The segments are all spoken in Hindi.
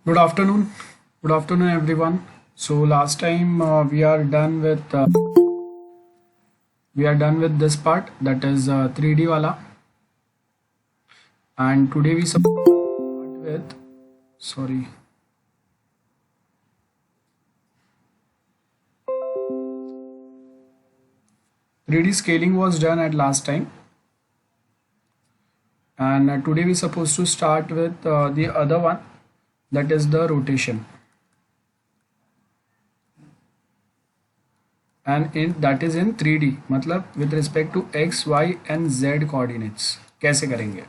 Good afternoon. Good afternoon, everyone. So last time we are done with this part, that is 3D wala, and today we start with sorry 3D scaling was done at last time, and today we supposed to start with the other one, that is the rotation. And that is in 3D, मतलब with respect to x, y and z coordinates कैसे करेंगे.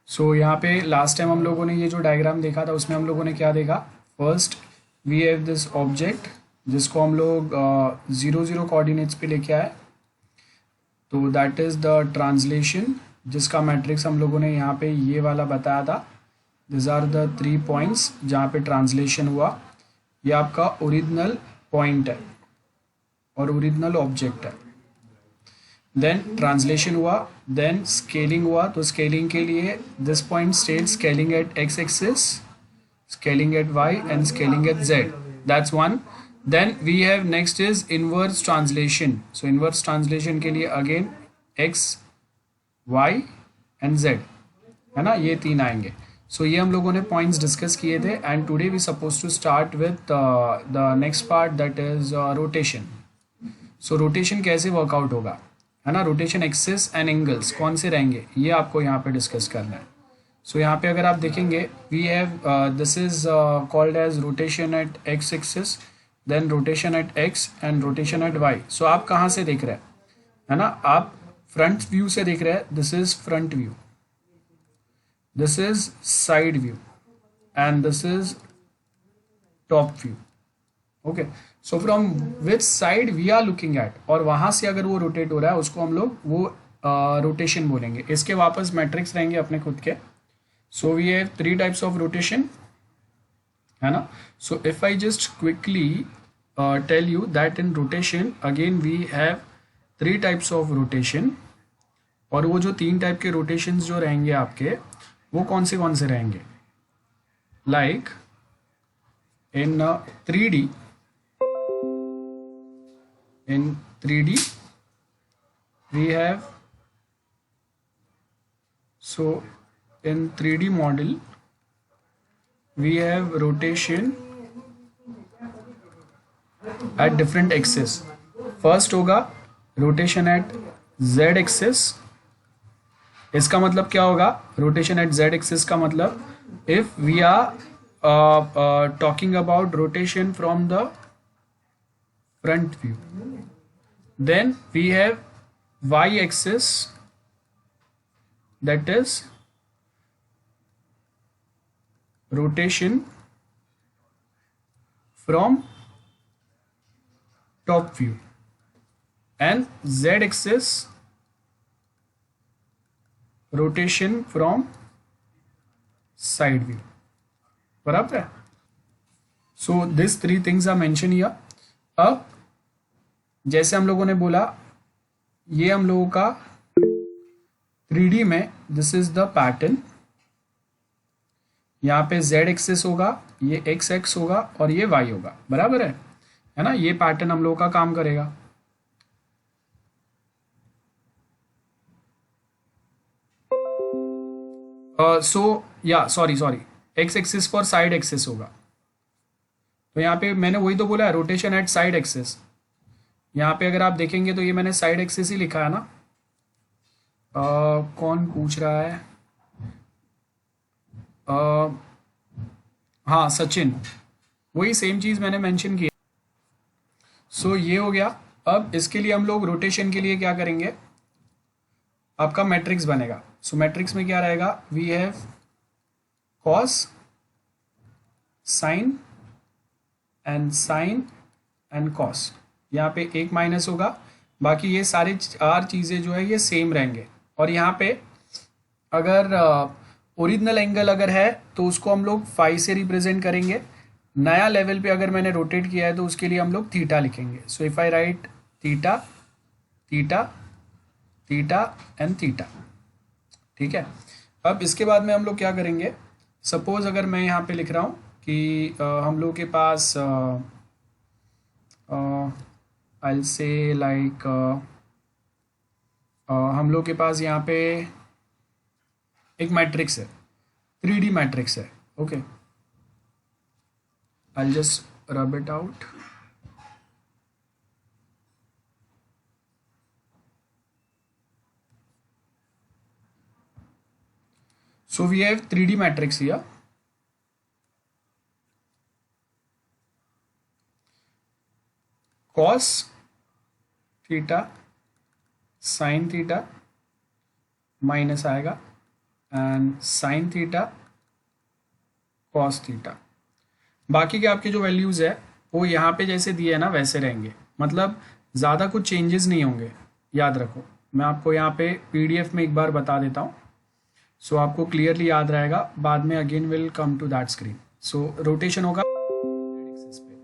सो यहाँ पे लास्ट टाइम हम लोगों ने ये जो डायग्राम देखा था उसमें हम लोगों ने क्या देखा. First we have this object जिसको हम लोग 0 0 कोऑर्डिनेट्स पे लेके आए, तो दैट इज़ द ट्रांसलेशन जिसका मैट्रिक्स हम लोगों ने यहाँ पे ये वाला बताया था. दिस आर द 3 पॉइंट्स जहाँ पे ट्रांसलेशन हुआ. ये आपका ओरिजिनल पॉइंट है और ओरिजिनल ऑब्जेक्ट है. देन ट्रांसलेशन हुआ, देन स्केलिंग हुआ. तो स्केलिंग के लिए this point state scaling at x axis, scaling at Y and scaling at Z. That's one. Then we have next is inverse translation. So inverse translation के लिए again X, Y and Z है ना, ये तीन आएंगे. सो ये हम लोगों ने पॉइंट्स डिस्कस किए थे. And today we suppose to start with the next part, that is rotation. So rotation कैसे वर्कआउट होगा है ना, रोटेशन एक्सिस एंड एंगल्स कौन से रहेंगे ये आपको यहाँ पे डिस्कस करना है. सो यहाँ पे अगर आप देखेंगे we have this is called as rotation at x axis, then rotation at x and rotation at y. So आप कहाँ से देख रहे हैं है ना, आप फ्रंट व्यू से देख रहे हैं. This is front view, this is side view and this is top view. Okay, so from which side we are looking at, और वहां से अगर वो रोटेट हो रहा है उसको हम लोग वो रोटेशन बोलेंगे. इसके वापस मैट्रिक्स रहेंगे अपने खुद के. So we have 3 types of rotation है ना. So if I just quickly tell you that in rotation again we have 3 types of rotation. और वो जो 3 टाइप के रोटेशन जो रहेंगे आपके वो कौन से रहेंगे. Like in 3D, in 3D we have, so in 3D model we have rotation at different axis. first होगा rotation at z axis. इसका मतलब क्या होगा, rotation at z axis का मतलब if we are talking about rotation from the front view, then we have y axis, that is rotation from top view, and z axis rotation from side view. बराबर है. So these 3 things are mentioned here. अब जैसे हम लोगों ने बोला ये हम लोगों का 3D में दिस इज द पैटर्न. यहाँ पे z एक्सिस होगा, ये x एक्स होगा और ये y होगा. बराबर है ना. ये पैटर्न हम लोगों का काम करेगा. Sorry x axis for side axis होगा. तो यहाँ पे मैंने वही तो बोला है, रोटेशन एट साइड एक्सिस. यहाँ पे अगर आप देखेंगे तो ये मैंने साइड एक्सिस ही लिखा है ना. कौन पूछ रहा है, हाँ सचिन, वही सेम चीज़ मैंने मेंशन की. सो ये हो गया. अब इसके लिए हम लोग रोटेशन के लिए क्या करेंगे, आपका मैट्रिक्स बनेगा. सो मैट्रिक्स में क्या रहेगा, we have cos, sine and cos. यहाँ पे एक माइनस होगा, बाकी ये सारे 4 चीज़ें जो है ये सेम रहेंगे. और यहाँ पे अगर ओरिजिनल एंगल अगर है तो उसको हम लोग फाई से रिप्रेजेंट करेंगे. नया लेवल पे अगर मैंने रोटेट किया है तो उसके लिए हम लोग थीटा लिखेंगे. सो if I right theta theta theta and theta. ठीक है. अब इसके बाद में हम लोग क्या करेंगे, सपोज अगर मैं यहाँ पे लिख रहा हूँ कि हम लोग के पास आई से लाइक हम लोग के पास यहाँ पे एक मैट्रिक्स है, 3D मैट्रिक्स है. Okay, I just rub it out. So we have 3D matrix here. Cos theta sin theta minus आएगा and sin theta cos theta. बाकी के आपके जो वैल्यूज़ है वो यहाँ पे जैसे दिए है ना वैसे रहेंगे, मतलब ज़्यादा कुछ चेंजेस नहीं होंगे. याद रखो, मैं आपको यहाँ पे PDF में एक बार बता देता हूँ, सो आपको क्लियरली याद रहेगा. बाद में again will come to that screen. So rotation होगा एक्सिस पे.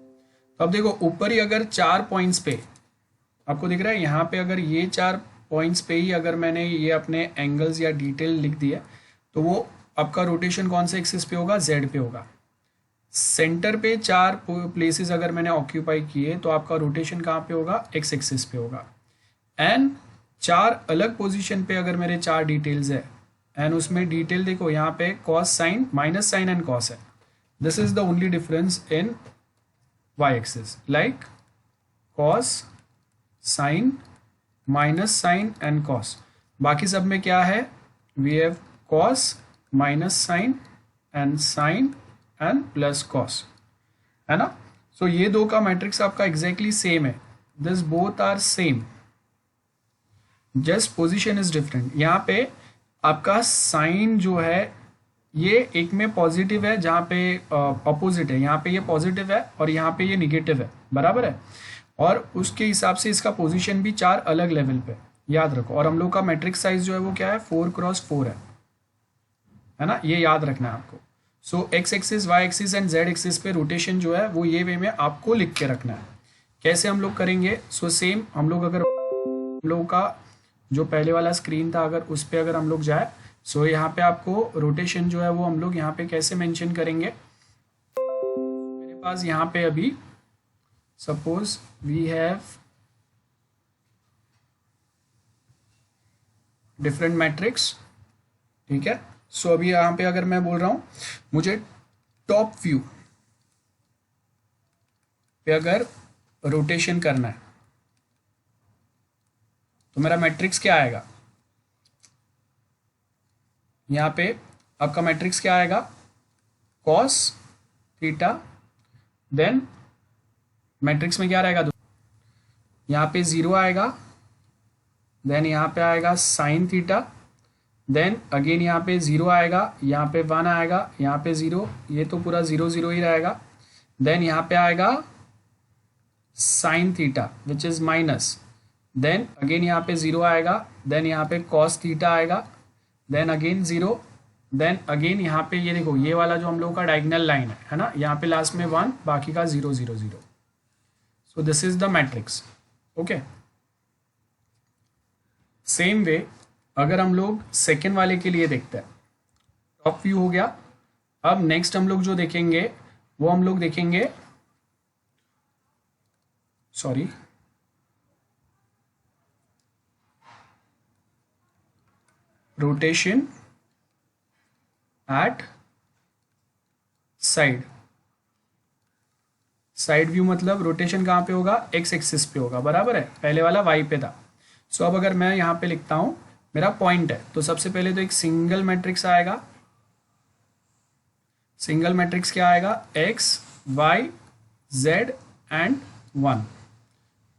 तो अब देखो ऊपर ही अगर 4 पॉइंट्स पे आपको दिख रहा है, यहाँ पे अगर ये 4 पॉइंट्स पे ही अगर मैंने ये अपने एंगल्स या डिटेल लिख दिया तो वो आपका रोटेशन कौन से एक्सिस पे होगा, Z पे होगा. सेंटर पे 4 प्लेसेस अगर मैंने ऑक्यूपाई किए तो आपका रोटेशन कहाँ पे होगा, X एक्सिस पे होगा. एंड 4 अलग पोजीशन पे अगर मेरे 4 डिटेल्स है एंड उसमें डिटेल देखो यहाँ पे cos sine minus sine and cos है. This is the only difference in y axis, like cos sine minus sine and cos. बाकी सब में क्या है, we have cos minus sine and sine and plus cos, है ना. सो ये दो का मैट्रिक्स आपका एग्जैक्टली सेम है. This both are same, just position is different. यहाँ पे आपका साइन जो है ये एक में पॉजिटिव है जहाँ पे अपोजिट है, यहाँ पे ये पॉजिटिव है और यहाँ पे ये निगेटिव है, बराबर है. और उसके हिसाब से इसका पोजीशन भी 4 अलग लेवल पे, याद रखो. और हम लोग का मैट्रिक्स साइज जो है वो क्या है, 4x4 है ना, ये याद रखना है आपको. So x axis y axis and Z axis पे रोटेशन जो है वो ये वे में आपको लिख के रखना है. कैसे हम लोग करेंगे, सो सेम हम लोग अगर हम लोग का जो पहले वाला स्क्रीन था अगर उस पर अगर हम लोग जाए, सो यहाँ पे आपको रोटेशन जो है वो हम लोग यहाँ पे कैसे मेंशन करेंगे. मेरे पास यहाँ पे अभी suppose we have different matrix, ठीक है. सो अभी यहाँ पे अगर मैं बोल रहा हूँ मुझे टॉप व्यू पे अगर रोटेशन करना है तो मेरा मैट्रिक्स क्या आएगा, यहाँ पे आपका मैट्रिक्स क्या आएगा, कॉस थीटा, देन मैट्रिक्स में क्या रहेगा, यहाँ पे 0 आएगा, देन यहाँ पे आएगा साइन थीटा, देन अगेन यहाँ पे 0 आएगा, यहाँ पे 1 आएगा, यहाँ पे 0, ये तो पूरा 0 0 ही रहेगा. देन यहाँ पे आएगा sine theta which is minus, then again यहाँ पे 0 आएगा, देन यहाँ पे कॉस थीटा आएगा, देन अगेन 0, देन अगेन यहाँ पे ये देखो ये वाला जो हम लोग का डायगोनल लाइन है ना, यहाँ पे लास्ट में 1, बाकी का 0 0 0. सो this is the matrix. Okay, same way अगर हम लोग सेकेंड वाले के लिए देखते हैं, टॉप व्यू हो गया. अब नेक्स्ट हम लोग जो देखेंगे वो हम लोग देखेंगे, sorry rotation eight side. Side view मतलब रोटेशन कहाँ पे होगा, एक्स एक्सिस पे होगा, बराबर है. पहले वाला वाई पे था. सो अब अगर मैं यहाँ पे लिखता हूँ मेरा पॉइंट है, तो सबसे पहले तो एक सिंगल मैट्रिक्स आएगा. सिंगल मैट्रिक्स क्या आएगा, एक्स वाई जेड एंड 1.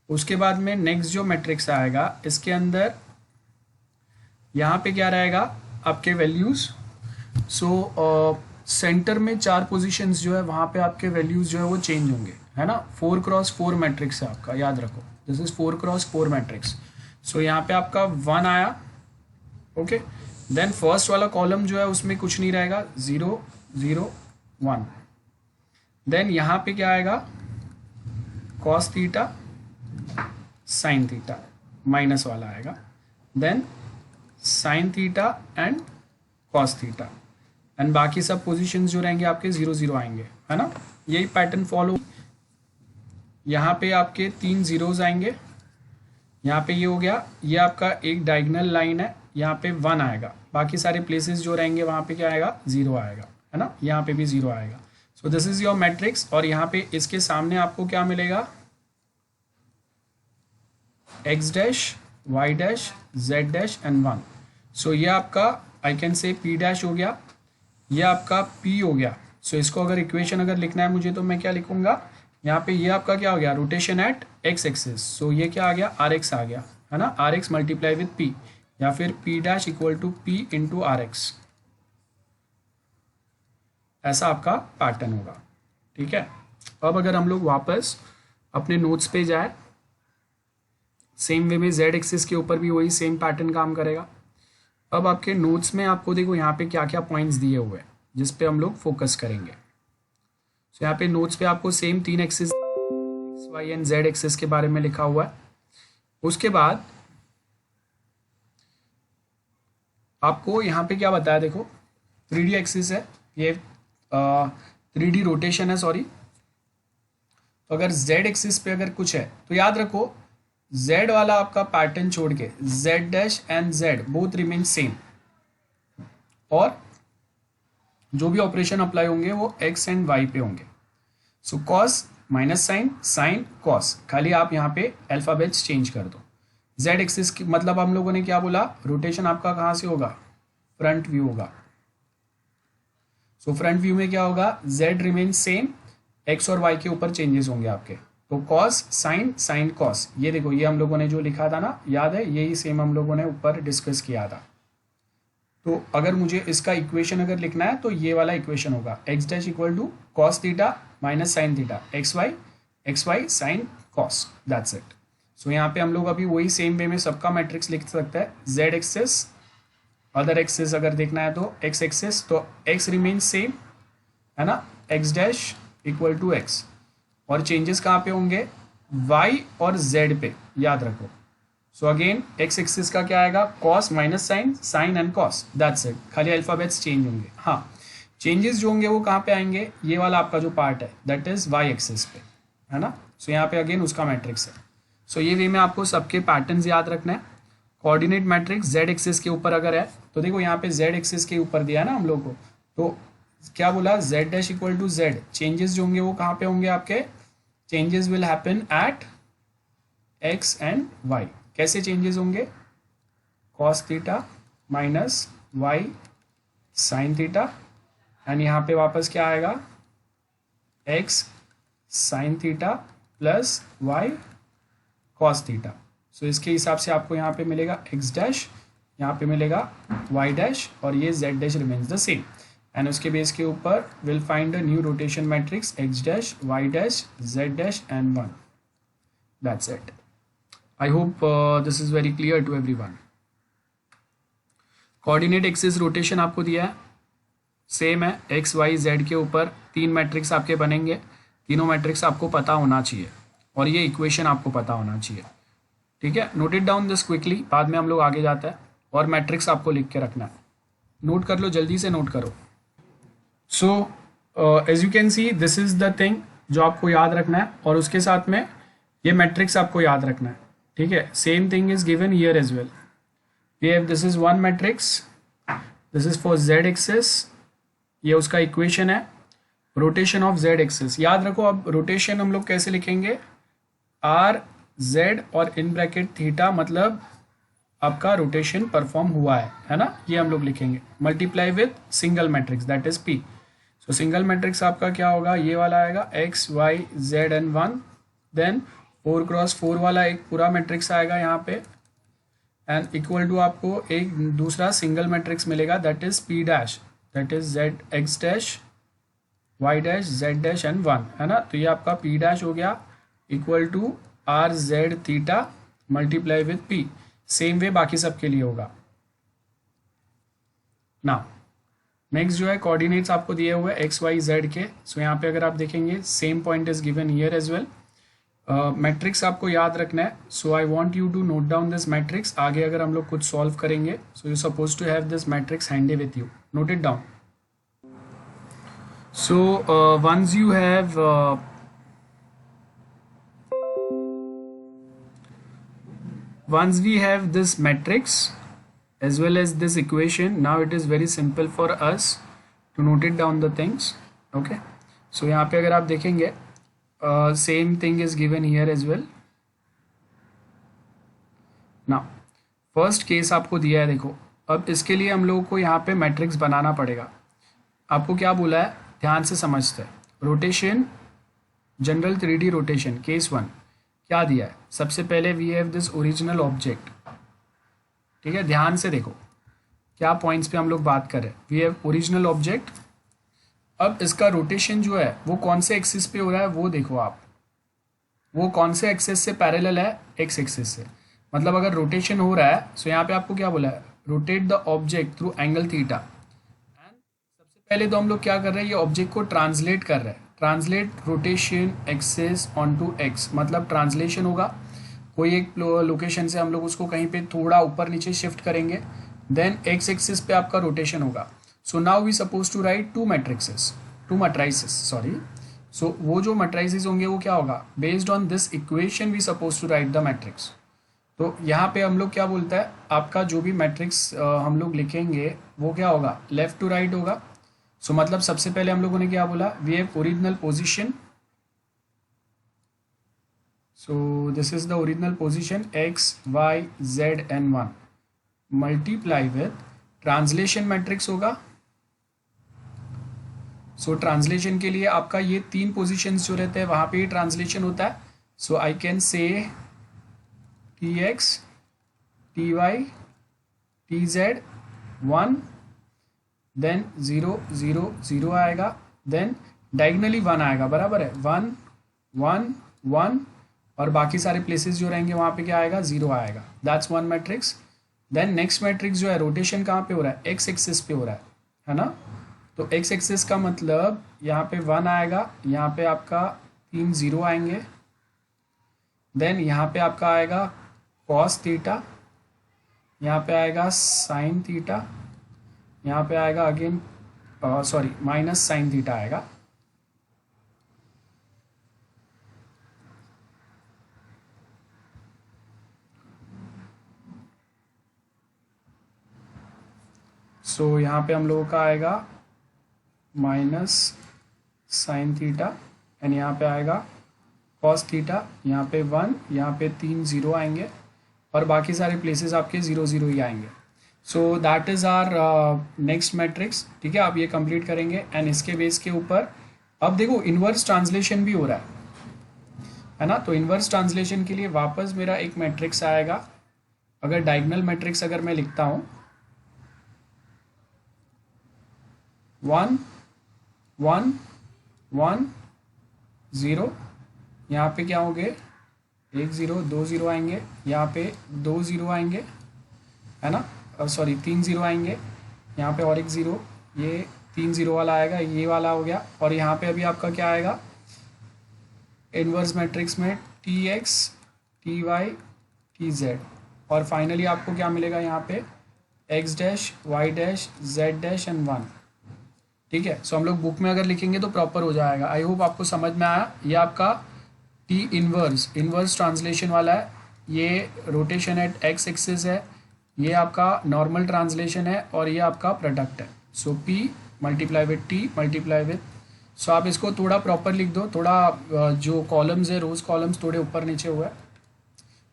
उसके बाद में नेक्स्ट जो मैट्रिक्स आएगा इसके अंदर यहाँ पे क्या रहेगा, आपके वैल्यूज़. सो सेंटर में 4 पोजीशंस जो है वहाँ पे आपके वैल्यूज़ जो है वो चेंज होंगे, है ना. 4x4 मैट्रिक्स है आपका, याद रखो दिस इज 4x4 मैट्रिक्स. सो यहाँ पे आपका 1 आया, ओके. देन फर्स्ट वाला कॉलम जो है उसमें कुछ नहीं रहेगा, 0 0 1. देन यहाँ पे क्या आएगा, cos theta sine theta minus वाला आएगा, then sine theta and cos theta. And बाकी सब पोजीशंस जो रहेंगे आपके 0 0 आएंगे, है ना। यही पैटर्न फॉलो, यहाँ पे आपके 3 जीरोज आएंगे, यहाँ पे ये हो गया, ये आपका एक डायगोनल लाइन है, यहाँ पे 1 आएगा, बाकी सारे प्लेसेस जो रहेंगे वहाँ पे क्या आएगा, 0 आएगा, है ना। यहाँ पे भी 0 आएगा। सो दिस इज योर मैट्रिक्स। और यहाँ पे इसके सामने आपको क्या मिलेगा, x dash, y dash, z dash and 1। सो ये आपका आई कैन से p डैश हो गया, ये आपका p हो गया। सो इसको अगर इक्वेशन अगर लिखना है मुझे तो मैं क्या लिखूंगा, यहाँ पे ये आपका क्या हो गया, रोटेशन एट x एक्सिस। सो ये क्या आ गया, rx आ गया, है ना, rx मल्टीप्लाई विथ p, या फिर p dash equal to p into rx, ऐसा आपका पैटर्न होगा, ठीक है। अब अगर हम लोग वापस अपने नोट्स पे जाए, सेम वे में z एक्सिस के ऊपर भी वही सेम पैटर्न काम करेगा। अब आपके नोट्स में आपको देखो यहाँ पे क्या क्या पॉइंट्स दिए हुए हैं जिस पे हम लोग फोकस करेंगे। तो यहाँ पे नोट्स पे आपको same 3 axis x Y and Z axis के बारे में लिखा हुआ है। उसके बाद आपको यहाँ पे क्या बताया, देखो 3D एक्सिस है, ये 3D रोटेशन है, सॉरी। तो अगर z एक्सिस पे अगर कुछ है तो याद रखो z वाला आपका पैटर्न छोड़ के z dash and z both remain same, और जो भी ऑपरेशन अप्लाई होंगे वो x एंड y पे होंगे। So cos minus sine, sine cos, खाली आप यहाँ पे अल्फाबेट्स चेंज कर दो। z एक्सिस की मतलब हम लोगों ने क्या बोला, रोटेशन आपका कहाँ से होगा, फ्रंट व्यू होगा। सो फ्रंट व्यू में क्या होगा, z रिमेन सेम, x और y के ऊपर चेंजेस होंगे आपके। तो कॉस साइन, साइन कॉस, ये देखो ये हम लोगों ने जो लिखा था ना, याद है, यही सेम हम लोगों ने ऊपर डिस्कस किया था। तो अगर मुझे इसका इक्वेशन अगर लिखना है तो ये वाला इक्वेशन होगा, x dash equal to cos theta minus sine theta, x y sine cos, that's it. So यहाँ पे हम लोग अभी वही सेम वे में सबका मैट्रिक्स लिख सकते हैं। z एक्सिस, अदर एक्सिस अगर देखना है तो x एक्सिस, तो x रिमेन सेम, है ना, x dash equal to x, और चेंजेस कहाँ पे होंगे, y और z पे, याद रखो। सो अगेन x एक्सिस का क्या आएगा, cos minus sine, sine and cos, that's it, खाली अल्फाबेट्स चेंज होंगे। हाँ, चेंजेस जो होंगे वो कहाँ पे आएंगे, ये वाला आपका जो पार्ट है दैट इज y एक्सिस पे, है ना। सो यहाँ पे अगेन उसका मैट्रिक्स है। सो ये वे में आपको सबके पैटर्न्स याद रखना है। कोऑर्डिनेट मैट्रिक्स z एक्सिस के ऊपर अगर है तो देखो यहाँ पे z एक्सिस के ऊपर दिया है ना हम लोग को, तो क्या बोला, z dash equal to z, changes जो होंगे वो कहाँ पे होंगे आपके, changes will happen at x and y। कैसे चेंजेस होंगे, cos theta minus y sine theta, and यहाँ पे वापस क्या आएगा, x sine theta plus y cos theta. So इसके हिसाब से आपको यहाँ पे मिलेगा x डैश, यहाँ पे मिलेगा y डैश, और ये z dash remains the same, and उसके बेस के ऊपर will find a new rotation matrix x dash, y dash, z dash and 1, that's it. I hope this is very clear to everyone. Coordinate axis rotation आपको दिया है, सेम है, x y z के ऊपर 3 मैट्रिक्स आपके बनेंगे, तीनों मैट्रिक्स आपको पता होना चाहिए, और ये इक्वेशन आपको पता होना चाहिए, ठीक है। Note it down this quickly, बाद में हम लोग आगे जाते हैं, और मैट्रिक्स आपको लिख के रखना है, नोट कर लो, जल्दी से नोट करो। So as you can see this is the thing जो आपको याद रखना है, और उसके साथ में ये मैट्रिक्स आपको याद रखना है, ठीक है। Same thing is given here as well. We have this is one matrix, this is for z axis, ये उसका इक्वेशन है, रोटेशन ऑफ z एक्सिस। याद रखो अब रोटेशन हम लोग कैसे लिखेंगे, r z और इन ब्रैकेट थीटा, मतलब आपका रोटेशन परफॉर्म हुआ है ना, ये हम लोग लिखेंगे, multiply with single matrix that is p। So single matrix आपका क्या होगा, ये वाला आएगा x y z and 1, then 4 cross 4 वाला एक पूरा मैट्रिक्स आएगा यहाँ पे, एंड इक्वल टू आपको एक दूसरा सिंगल मैट्रिक्स मिलेगा that is p dash, that is z x dash, y dash, z dash and 1, है ना। तो ये आपका p डैश हो गया इक्वल टू r z थीटा multiply with p। Same way बाकी सब के लिए होगा। नाउ नेक्स्ट जो है कोऑर्डिनेट्स आपको दिए हुए x y z के। सो यहाँ पे अगर आप देखेंगे same point is given here as well. Matrix आपको याद रखना है, so I want you to note down this matrix. आगे अगर हम लोग कुछ सॉल्व करेंगे, so you suppose to have this matrix handy with you, note it down. So once you have once we have this matrix as well as this equation, now it is very simple for us to note it down the things. Okay, so यहाँ पे अगर आप देखेंगे same thing is given here as well. now first case आपको दिया है, देखो अब इसके लिए हम लोगों को यहाँ पे मैट्रिक्स बनाना पड़ेगा। आपको क्या बोला है, ध्यान से समझते हैं। Rotation, general 3D rotation, case 1 क्या दिया है, सबसे पहले we have this original object. ठीक है, ध्यान से देखो क्या पॉइंट्स पे हम लोग बात कर रहे हैं। We have original object. अब इसका रोटेशन जो है वो कौन से एक्सिस पे हो रहा है वो देखो आप, वो कौन से एक्सिस से पैरेलल है, एक्स एक्सिस से। मतलब अगर रोटेशन हो रहा है तो यहाँ पे आपको क्या बोला है, rotate the object through angle theta. And सबसे पहले तो हम लोग क्या कर रहे हैं, ये ऑब्जेक्ट को ट्रांसलेट कर रहे हैं। Translate rotation axis on to x, मतलब ट्रांसलेशन होगा, कोई एक लोकेशन से हम लोग उसको कहीं पे थोड़ा ऊपर नीचे शिफ्ट करेंगे, देन एक्स एक्सिस पे आपका रोटेशन होगा। So now we suppose to write two matrices sorry. So वो जो मैट्रिसेस होंगे वो क्या होगा, based on this equation we suppose to write the matrix. तो यहाँ पे हम लोग क्या बोलता है, आपका जो भी मैट्रिक्स हम लोग लिखेंगे वो क्या होगा, लेफ्ट टू राइट होगा। सो मतलब सबसे पहले हम लोगों ने क्या बोला, we have original position. So this is the original position x y z and 1 multiply with translation matrix होगा। सो ट्रांसलेशन के लिए आपका ये 3 पोजीशंस जो रहते हैं वहाँ पे ही ट्रांसलेशन होता है। So I can say T x, T y, T z 1, then 0 0 0 आएगा, देन डायगनली 1 आएगा, बराबर है 1 1 1, और बाकी सारे प्लेसेस जो रहेंगे वहाँ पे क्या आएगा, 0 आएगा। That's one matrix. Then next matrix जो है, रोटेशन कहाँ पे हो रहा है, एक्स एक्सिस पे हो रहा है ना। तो एक्स एक्सिस का मतलब यहाँ पे 1 आएगा, यहाँ पे आपका 3 0 आएंगे, देन यहाँ पे आपका आएगा कॉस थीटा, यहाँ पे आएगा साइन थीटा, यहाँ पे आएगा again sorry minus sine theta आएगा। सो यहाँ पे हम लोगों का आएगा माइनस साइन थीटा, एंड यहाँ पे आएगा कॉस थीटा, यहाँ पे 1, यहाँ पे 3 0 आएंगे, और बाकी सारे प्लेसेस आपके 0 0 ही आएंगे। So that is our next matrix. ठीक है, आप ये कंप्लीट करेंगे, एंड इसके बेस के ऊपर अब देखो इन्वर्स ट्रांसलेशन भी हो रहा है ना। तो इन्वर्स ट्रांसलेशन के लिए वापस मेरा एक मैट्रिक्स आएगा। अगर डायगोनल मैट्रिक्स अगर मैं लिखता हूँ 1 1 1 0, यहाँ पे क्या होंगे, 1 0 2 0 आएंगे, यहाँ पे 2 0 आएंगे, है ना, सॉरी 3 0 आएंगे, यहाँ पे और एक 0, ये 3 0 वाला आएगा, ये वाला हो गया। और यहाँ पे अभी आपका क्या आएगा, इन्वर्स मैट्रिक्स में t x, T y, T z, और फाइनली आपको क्या मिलेगा यहाँ पे, x dash, y dash, z dash and 1। ठीक है, सो हम लोग बुक में अगर लिखेंगे तो प्रॉपर हो जाएगा। आई होप आपको समझ में आया। ये आपका टी इन्वर्स ट्रांसलेशन वाला है, ये रोटेशन एट एक्स एक्सिस है, ये आपका नॉर्मल ट्रांसलेशन है, और ये आपका प्रोडक्ट है। So P multiply with T multiply with, so आप इसको थोड़ा प्रॉपर लिख दो, थोड़ा जो कॉलम्स है, रोज कॉलम्स थोड़े ऊपर नीचे हुआ है,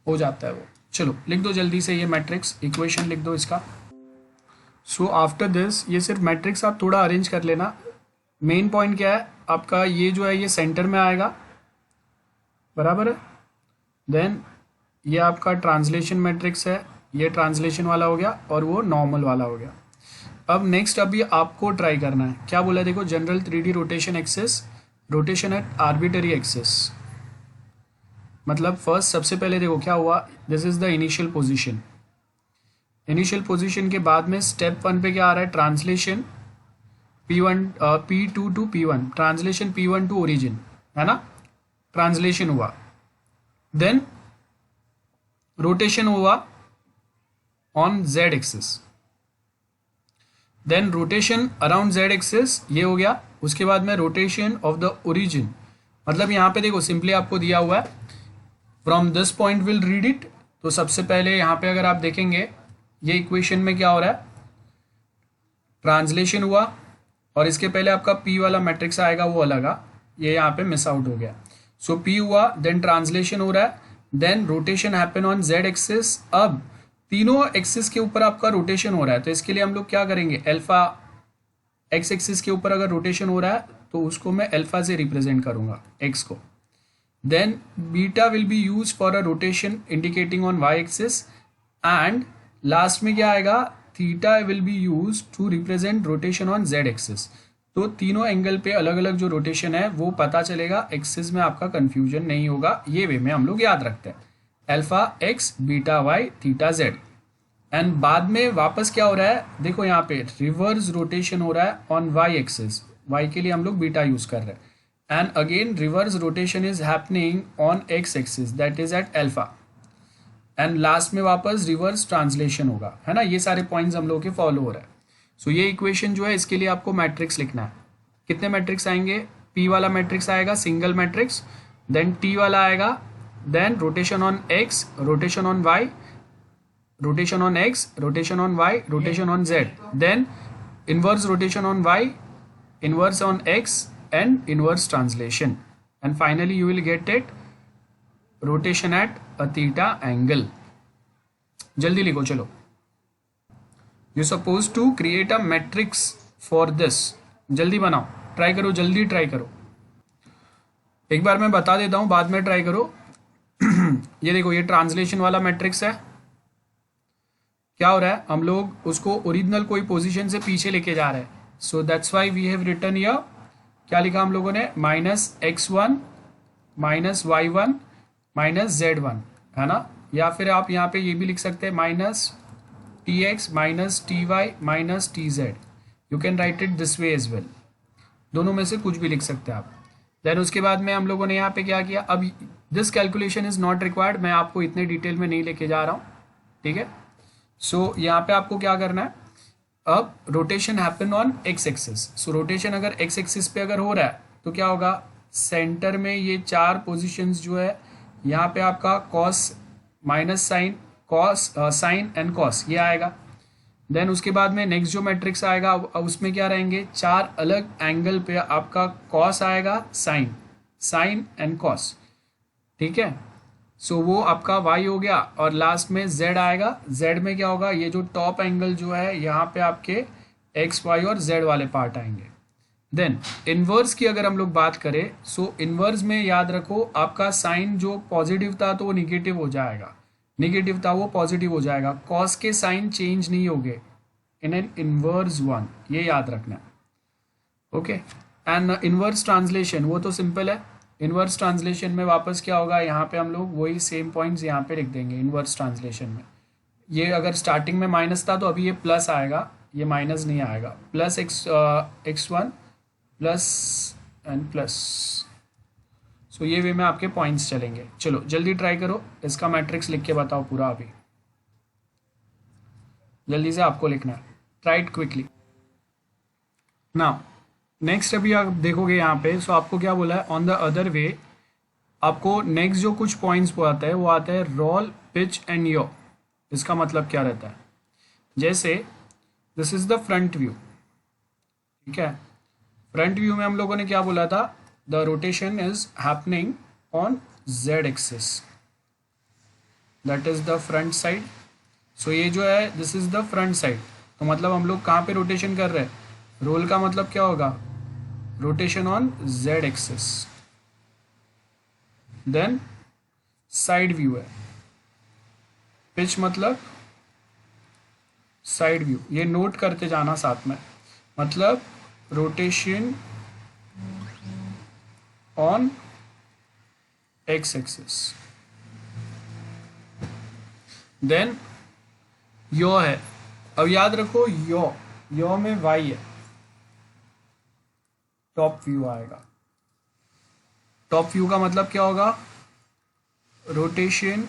हो जाता है वो। चलो लिख दो जल्दी से, ये मैट्रिक्स इक्वेशन लिख दो इसका। सो आफ्टर दिस ये सिर्फ मैट्रिक्स आप थोड़ा अरेंज कर लेना। मेन पॉइंट क्या है आपका, ये जो है ये सेंटर में आएगा, बराबर है। देन ये आपका ट्रांसलेशन मैट्रिक्स है, ये ट्रांसलेशन वाला हो गया, और वो नॉर्मल वाला हो गया। अब नेक्स्ट अभी आपको ट्राई करना है, क्या बोला है देखो, general 3D rotation axis, rotation eight arbitrary axis. मतलब फर्स्ट सबसे पहले देखो क्या हुआ, this is the initial position. Initial position के बाद में स्टेप 1 पे क्या आ रहा है, translation P1 P2 to P1, translation P1 to origin, है ना, ट्रांसलेशन हुआ। देन रोटेशन हुआ on z axis, then rotation around z axis, ये हो गया। उसके बाद में रोटेशन ऑफ द ओरिजिन, मतलब यहाँ पे देखो सिंपली आपको दिया हुआ है from this point will read it. तो सबसे पहले यहाँ पे अगर आप देखेंगे ये इक्वेशन में क्या हो रहा है, ट्रांसलेशन हुआ और इसके पहले आपका पी वाला मैट्रिक्स आएगा वो अलग आ, ये यहाँ पे मिस आउट हो गया। सो पी हुआ, देन ट्रांसलेशन हो रहा है, then rotation happen on z axis. अब तीनों एक्सिस के ऊपर आपका रोटेशन हो रहा है, तो इसके लिए हम लोग क्या करेंगे, अल्फा एक्स एक्सिस के ऊपर अगर रोटेशन हो रहा है तो उसको मैं अल्फा से रिप्रेजेंट करूंगा एक्स को। Then beta will be use for a rotation indicating on y axis and last में क्या आएगा, theta will be use to represent rotation on z axis. तो तीनों एंगल पे अलग अलग जो रोटेशन है वो पता चलेगा, एक्सिस में आपका कंफ्यूजन नहीं होगा, ये वे में हम लोग याद रखते हैं, alpha x beta y theta z. And बाद में वापस क्या हो रहा है, देखो यहाँ पे रिवर्स रोटेशन हो रहा है ऑन वाई एक्सिस, वाई के लिए हम लोग बीटा यूज कर रहे हैं, and again reverse rotation is happening on x axis that is at alpha, and last में वापस रिवर्स ट्रांसलेशन होगा, है ना। ये सारे पॉइंट्स हम लोग के फॉलो हो रहा है। सो ये इक्वेशन जो है इसके लिए आपको मैट्रिक्स लिखना है। कितने मैट्रिक्स आएंगे, पी वाला मैट्रिक्स आएगा सिंगल मैट्रिक्स, देन टी वाला आएगा, then rotation on x, rotation on y, rotation on x, rotation on y, rotation on z, then inverse rotation on y, inverse on x and inverse translation, and finally you will get it rotation at a theta angle। जल्दी लिखो चलो। You supposed to create a matrix for this, जल्दी बनाओ, ट्राई करो, जल्दी ट्राई करो। एक बार मैं बता देता हूं, बाद में ट्राई करो। ये देखो ये ट्रांसलेशन वाला मैट्रिक्स है, क्या हो रहा है, हम लोग उसको ओरिजिनल कोई पोजीशन से पीछे लेके जा रहे हैं, so that's why we have written here, क्या लिखा हम लोगों ने, -x1 -y1 -z1, है ना। या फिर आप यहाँ पे ये भी लिख सकते हैं -tx -ty -tz, you can write it this way as well, दोनों में से कुछ भी लिख सकते हैं आप। देन उसके बाद में हम लोगों ने यहाँ पे क्या किया, अब this calculation is not required, मैं आपको इतने डिटेल में नहीं लेके जा रहा हूँ, ठीक है। सो यहाँ पे आपको क्या करना है, अब rotation happen on x axis, so rotation अगर एक्स एक्सिस पे अगर हो रहा है तो क्या होगा, सेंटर में ये चार पोजीशंस जो है यहाँ पे आपका cos minus sine, cos sine and cos ये आएगा। देन उसके बाद में नेक्स्ट जो मैट्रिक्स आएगा उसमें क्या रहेंगे, चार अलग एंगल पे आपका कॉस आएगा, साइन, साइन एंड कॉस, ठीक है। सो वो आपका y हो गया और लास्ट में z आएगा। z में क्या होगा, ये जो टॉप एंगल जो है यहाँ पे आपके x y और z वाले पार्ट आएंगे। देन इनवर्स की अगर हम लोग बात करें, सो इनवर्स में याद रखो आपका साइन जो पॉजिटिव था तो वो निगेटिव हो जाएगा, निगेटिव था वो पॉजिटिव हो जाएगा, कॉस के साइन चेंज नहीं होंगे इन एन इनवर्स वन, ये याद रखना है, ओके। एंड इनवर्स ट्रांसलेशन वो तो सिंपल है, इनवर्स ट्रांसलेशन में वापस क्या होगा, यहाँ पे हम लोग वही सेम पॉइंट्स यहाँ पे लिख देंगे इनवर्स ट्रांसलेशन में। ये अगर स्टार्टिंग में माइनस था तो अभी ये प्लस आएगा, ये माइनस नहीं आएगा, plus x1 plus and plus. So ये वे में आपके पॉइंट्स चलेंगे। चलो जल्दी ट्राई करो, इसका मैट्रिक्स लिख के बताओ पूरा, अभी जल्दी से आपको लिखना है, try it quickly now. Next अभी आप देखोगे यहाँ पे, सो आपको क्या बोला है, ऑन द अदर वे आपको नेक्स्ट जो कुछ पॉइंट्स वो आता है वो आता है रोल, पिच एंड यो। इसका मतलब क्या रहता है, जैसे this is the front view, ठीक है। फ्रंट व्यू में हम लोगों ने क्या बोला था, the rotation is happening on z axis, that is the front side. So ये जो है this is the front side, तो मतलब हम लोग कहाँ पे रोटेशन कर रहे हैं, रोल का मतलब क्या होगा, rotation on z axis. Then side view है, पिच मतलब साइड व्यू, ये नोट करते जाना साथ में, मतलब rotation on x axis. Then yaw है, अब याद रखो यो में वाई है, टॉप व्यू आएगा, टॉप व्यू का मतलब क्या होगा, rotation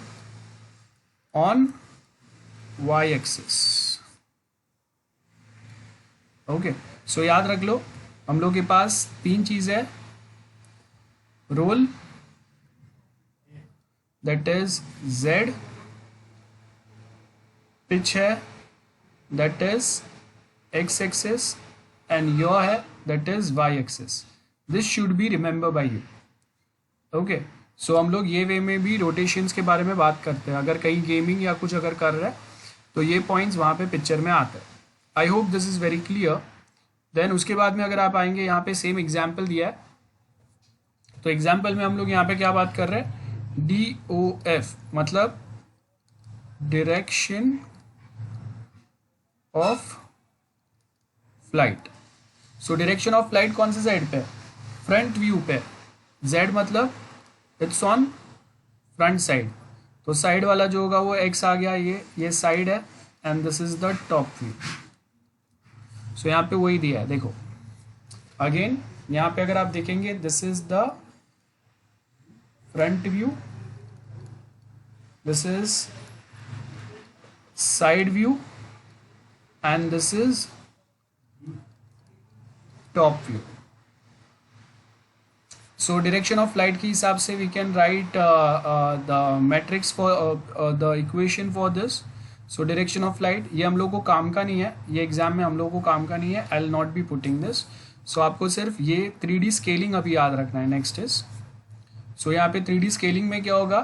on y axis, okay. So याद रख लो, हम लोग के पास तीन चीज़ है, roll that is z, pitch है that is x axis and yaw है that is y axis. This should be remember by you. Okay, so हम लोग ये वे में भी रोटेशंस के बारे में बात करते हैं. अगर कहीं गेमिंग या कुछ अगर कर रहे हैं तो ये पॉइंट्स वहाँ पे पिक्चर में आते हैं. I hope this is very clear. Then उसके बाद में अगर आप आएंगे, यहाँ पे सेम एग्जाम्पल दिया है. तो एग्जाम्पल में हम लोग यहाँ पे क्या बात कर रहे हैं, DOF मतलब direction of flight. So direction of flight कौन से साइड पे है, फ्रंट व्यू पे. Z मतलब इट्स ऑन फ्रंट साइड, तो साइड वाला जो होगा वो x आ गया, ये साइड है and this is the top view. So यहाँ पे वही दिया है. देखो अगेन यहाँ पे अगर आप देखेंगे, this is the front view, this is side view and this is top view. So direction of flight के हिसाब से we can write the matrix for the equation for this. So direction of flight ये हम लोग को काम का नहीं है, ये एग्जाम में हम लोग को काम का नहीं है. I will not be putting this. So आपको सिर्फ ये 3D स्केलिंग अभी याद रखना है. नेक्स्ट इज, सो यहाँ पे 3D स्केलिंग में क्या होगा,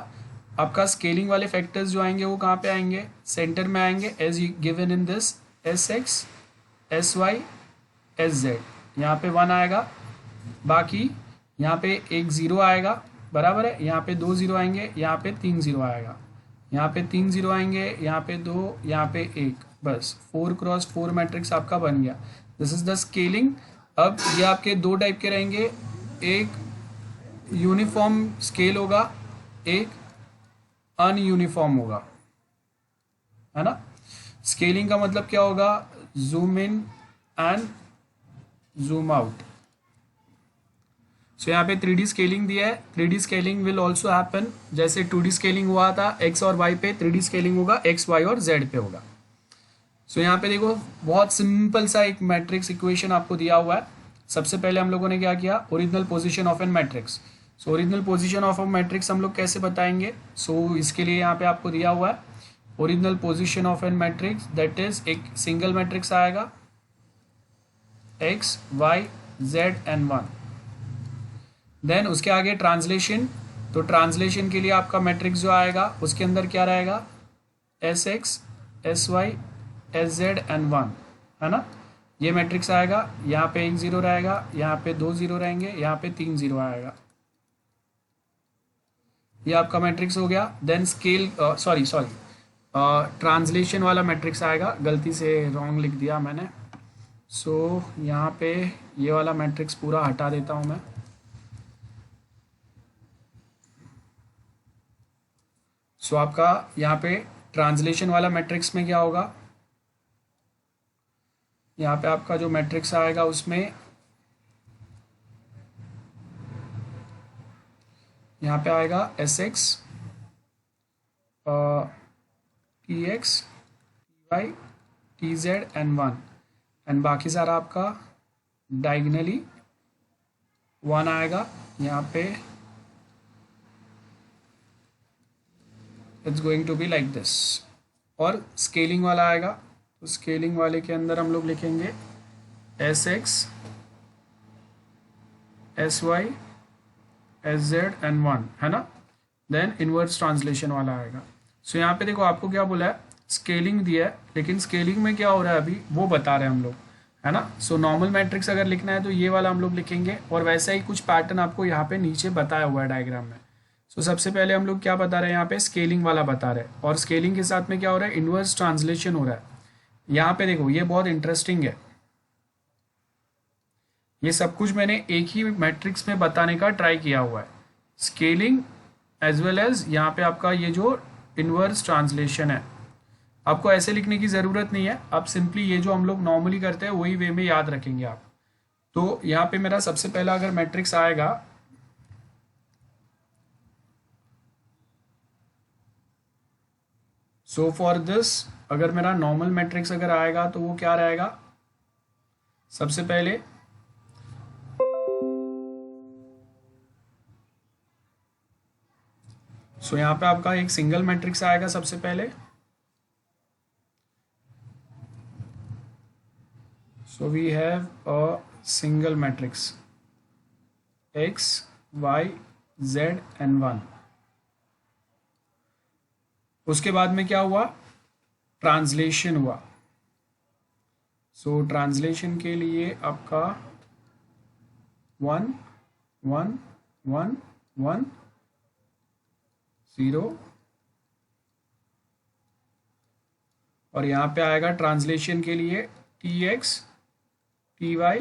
आपका स्केलिंग वाले फैक्टर्स जो आएंगे वो कहाँ पे आएंगे, सेंटर में आएंगे as given in this, SX, SY, SZ. यहाँ पे 1 आएगा, बाकी यहाँ पे एक 0 आएगा, बराबर है. यहाँ पे 2 0 आएंगे, यहाँ पे 3 0 आएगा, यहाँ पे 3 0 आएंगे, यहाँ पे 2, यहाँ पे 1. बस 4x4 मैट्रिक्स आपका बन गया. This is the scaling. अब ये आपके दो टाइप के रहेंगे, एक यूनिफॉर्म स्केल होगा, एक अनयूनिफॉर्म होगा, है ना. स्केलिंग का मतलब क्या होगा, zoom in and zoom out. So यहाँ पे 3D स्केलिंग दिया है. 3D scaling will also happen, जैसे 2D स्केलिंग हुआ था x और y पे, 3D स्केलिंग होगा x, y और z पे होगा. सो यहाँ पे देखो बहुत सिंपल सा एक मैट्रिक्स इक्वेशन आपको दिया हुआ है. सबसे पहले हम लोगों ने क्या किया, original position of an matrix. So original position of a matrix हम लोग कैसे बताएंगे. सो इसके लिए यहाँ पे आपको दिया हुआ है original position of an matrix, that is एक सिंगल मैट्रिक्स आएगा x, y, z and 1. Then उसके आगे ट्रांसलेशन. तो ट्रांसलेशन के लिए आपका मैट्रिक्स जो आएगा उसके अंदर क्या रहेगा, SX, SY, SZ एंड 1, है ना. ये मैट्रिक्स आएगा, यहाँ पे 1 0 रहेगा, यहाँ पे 2 0 रहेंगे, यहाँ पे 3 0 आएगा. ये आपका मैट्रिक्स हो गया. देन स्केल सॉरी ट्रांसलेशन वाला मैट्रिक्स आएगा, गलती से रॉन्ग लिख दिया मैंने. सो यहाँ पे ये वाला मैट्रिक्स पूरा हटा देता हूँ मैं. सो आपका यहाँ पे ट्रांसलेशन वाला मैट्रिक्स में क्या होगा, यहाँ पे आपका जो मैट्रिक्स आएगा उसमें यहाँ पे आएगा SX, TX, TY, TZ and 1 and बाकी सारा आपका डायगनली 1 आएगा. यहाँ पे it's going to be like this. और स्केलिंग वाला आएगा, तो स्केलिंग वाले के अंदर हम लोग लिखेंगे SX, SY, SZ एंड 1, है ना. देन इनवर्स ट्रांसलेशन वाला आएगा. सो यहाँ पे देखो आपको क्या बोला है, स्केलिंग दिया है, लेकिन स्केलिंग में क्या हो रहा है अभी वो बता रहे हैं हम लोग, है ना. सो नॉर्मल मैट्रिक्स अगर लिखना है तो ये वाला हम लोग लिखेंगे, और वैसा ही कुछ पैटर्न आपको यहाँ पे नीचे बताया हुआ है डायग्राम में. सो सबसे पहले हम लोग क्या बता रहे हैं, यहाँ पे स्केलिंग वाला बता रहे हैं, और स्केलिंग के साथ में क्या हो रहा है, इनवर्स ट्रांसलेशन हो रहा है. यहाँ पे देखो ये बहुत इंटरेस्टिंग है. ये सब कुछ मैंने एक ही मैट्रिक्स में बताने का ट्राई किया हुआ है, स्केलिंग एज वेल एज यहाँ पे आपका ये जो इनवर्स ट्रांसलेशन है. आपको ऐसे लिखने की ज़रूरत नहीं है, आप सिंपली ये जो हम लोग नॉर्मली करते हैं वही वे में याद रखेंगे आप. तो यहाँ पे मेरा सबसे पहला अगर मैट्रिक्स आएगा, सो फॉर दिस अगर मेरा नॉर्मल मैट्रिक्स अगर आएगा तो वो क्या रहेगा, सबसे पहले सो यहाँ पे आपका एक सिंगल मैट्रिक्स आएगा सबसे पहले. So we have a single matrix x, y, z and 1. उसके बाद में क्या हुआ, ट्रांसलेशन हुआ. सो ट्रांसलेशन के लिए आपका 1 1 1 1 0 और यहाँ पे आएगा ट्रांसलेशन के लिए tx t y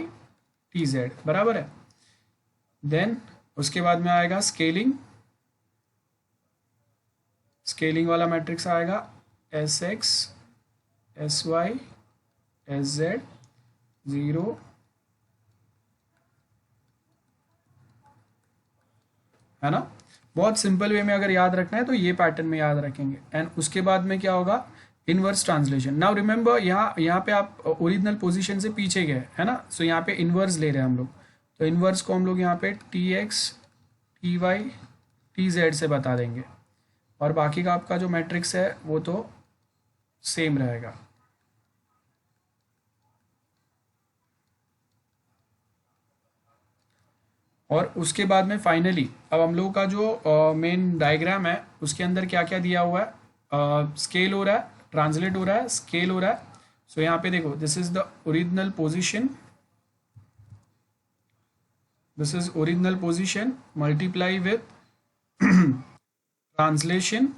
T z, बराबर है. देन उसके बाद में आएगा स्केलिंग. स्केलिंग वाला मैट्रिक्स आएगा s x s y s z 0 है ना. बहुत सिंपल वे में अगर याद रखना है तो ये पैटर्न में याद रखेंगे. एंड उसके बाद में क्या होगा, इनवर्स ट्रांसलेशन. नाउ रिमेंबर यहाँ पे आप ओरिजिनल पोजीशन से पीछे गए है ना. सो यहाँ पे इनवर्स ले रहे हैं हम लोग. तो इनवर्स को हम लोग यहाँ पे t x T y T z से बता देंगे और बाकी का आपका जो मैट्रिक्स है वो तो सेम रहेगा. और उसके बाद में फाइनली अब हम लोग का जो मेन डायग्राम है उसके अंदर क्या क्या दिया हुआ है, स्केल हो रहा है, ट्रांसलेट हो रहा है, स्केल हो रहा है. सो यहाँ पे देखो, this is the original position, this is original position multiply with translation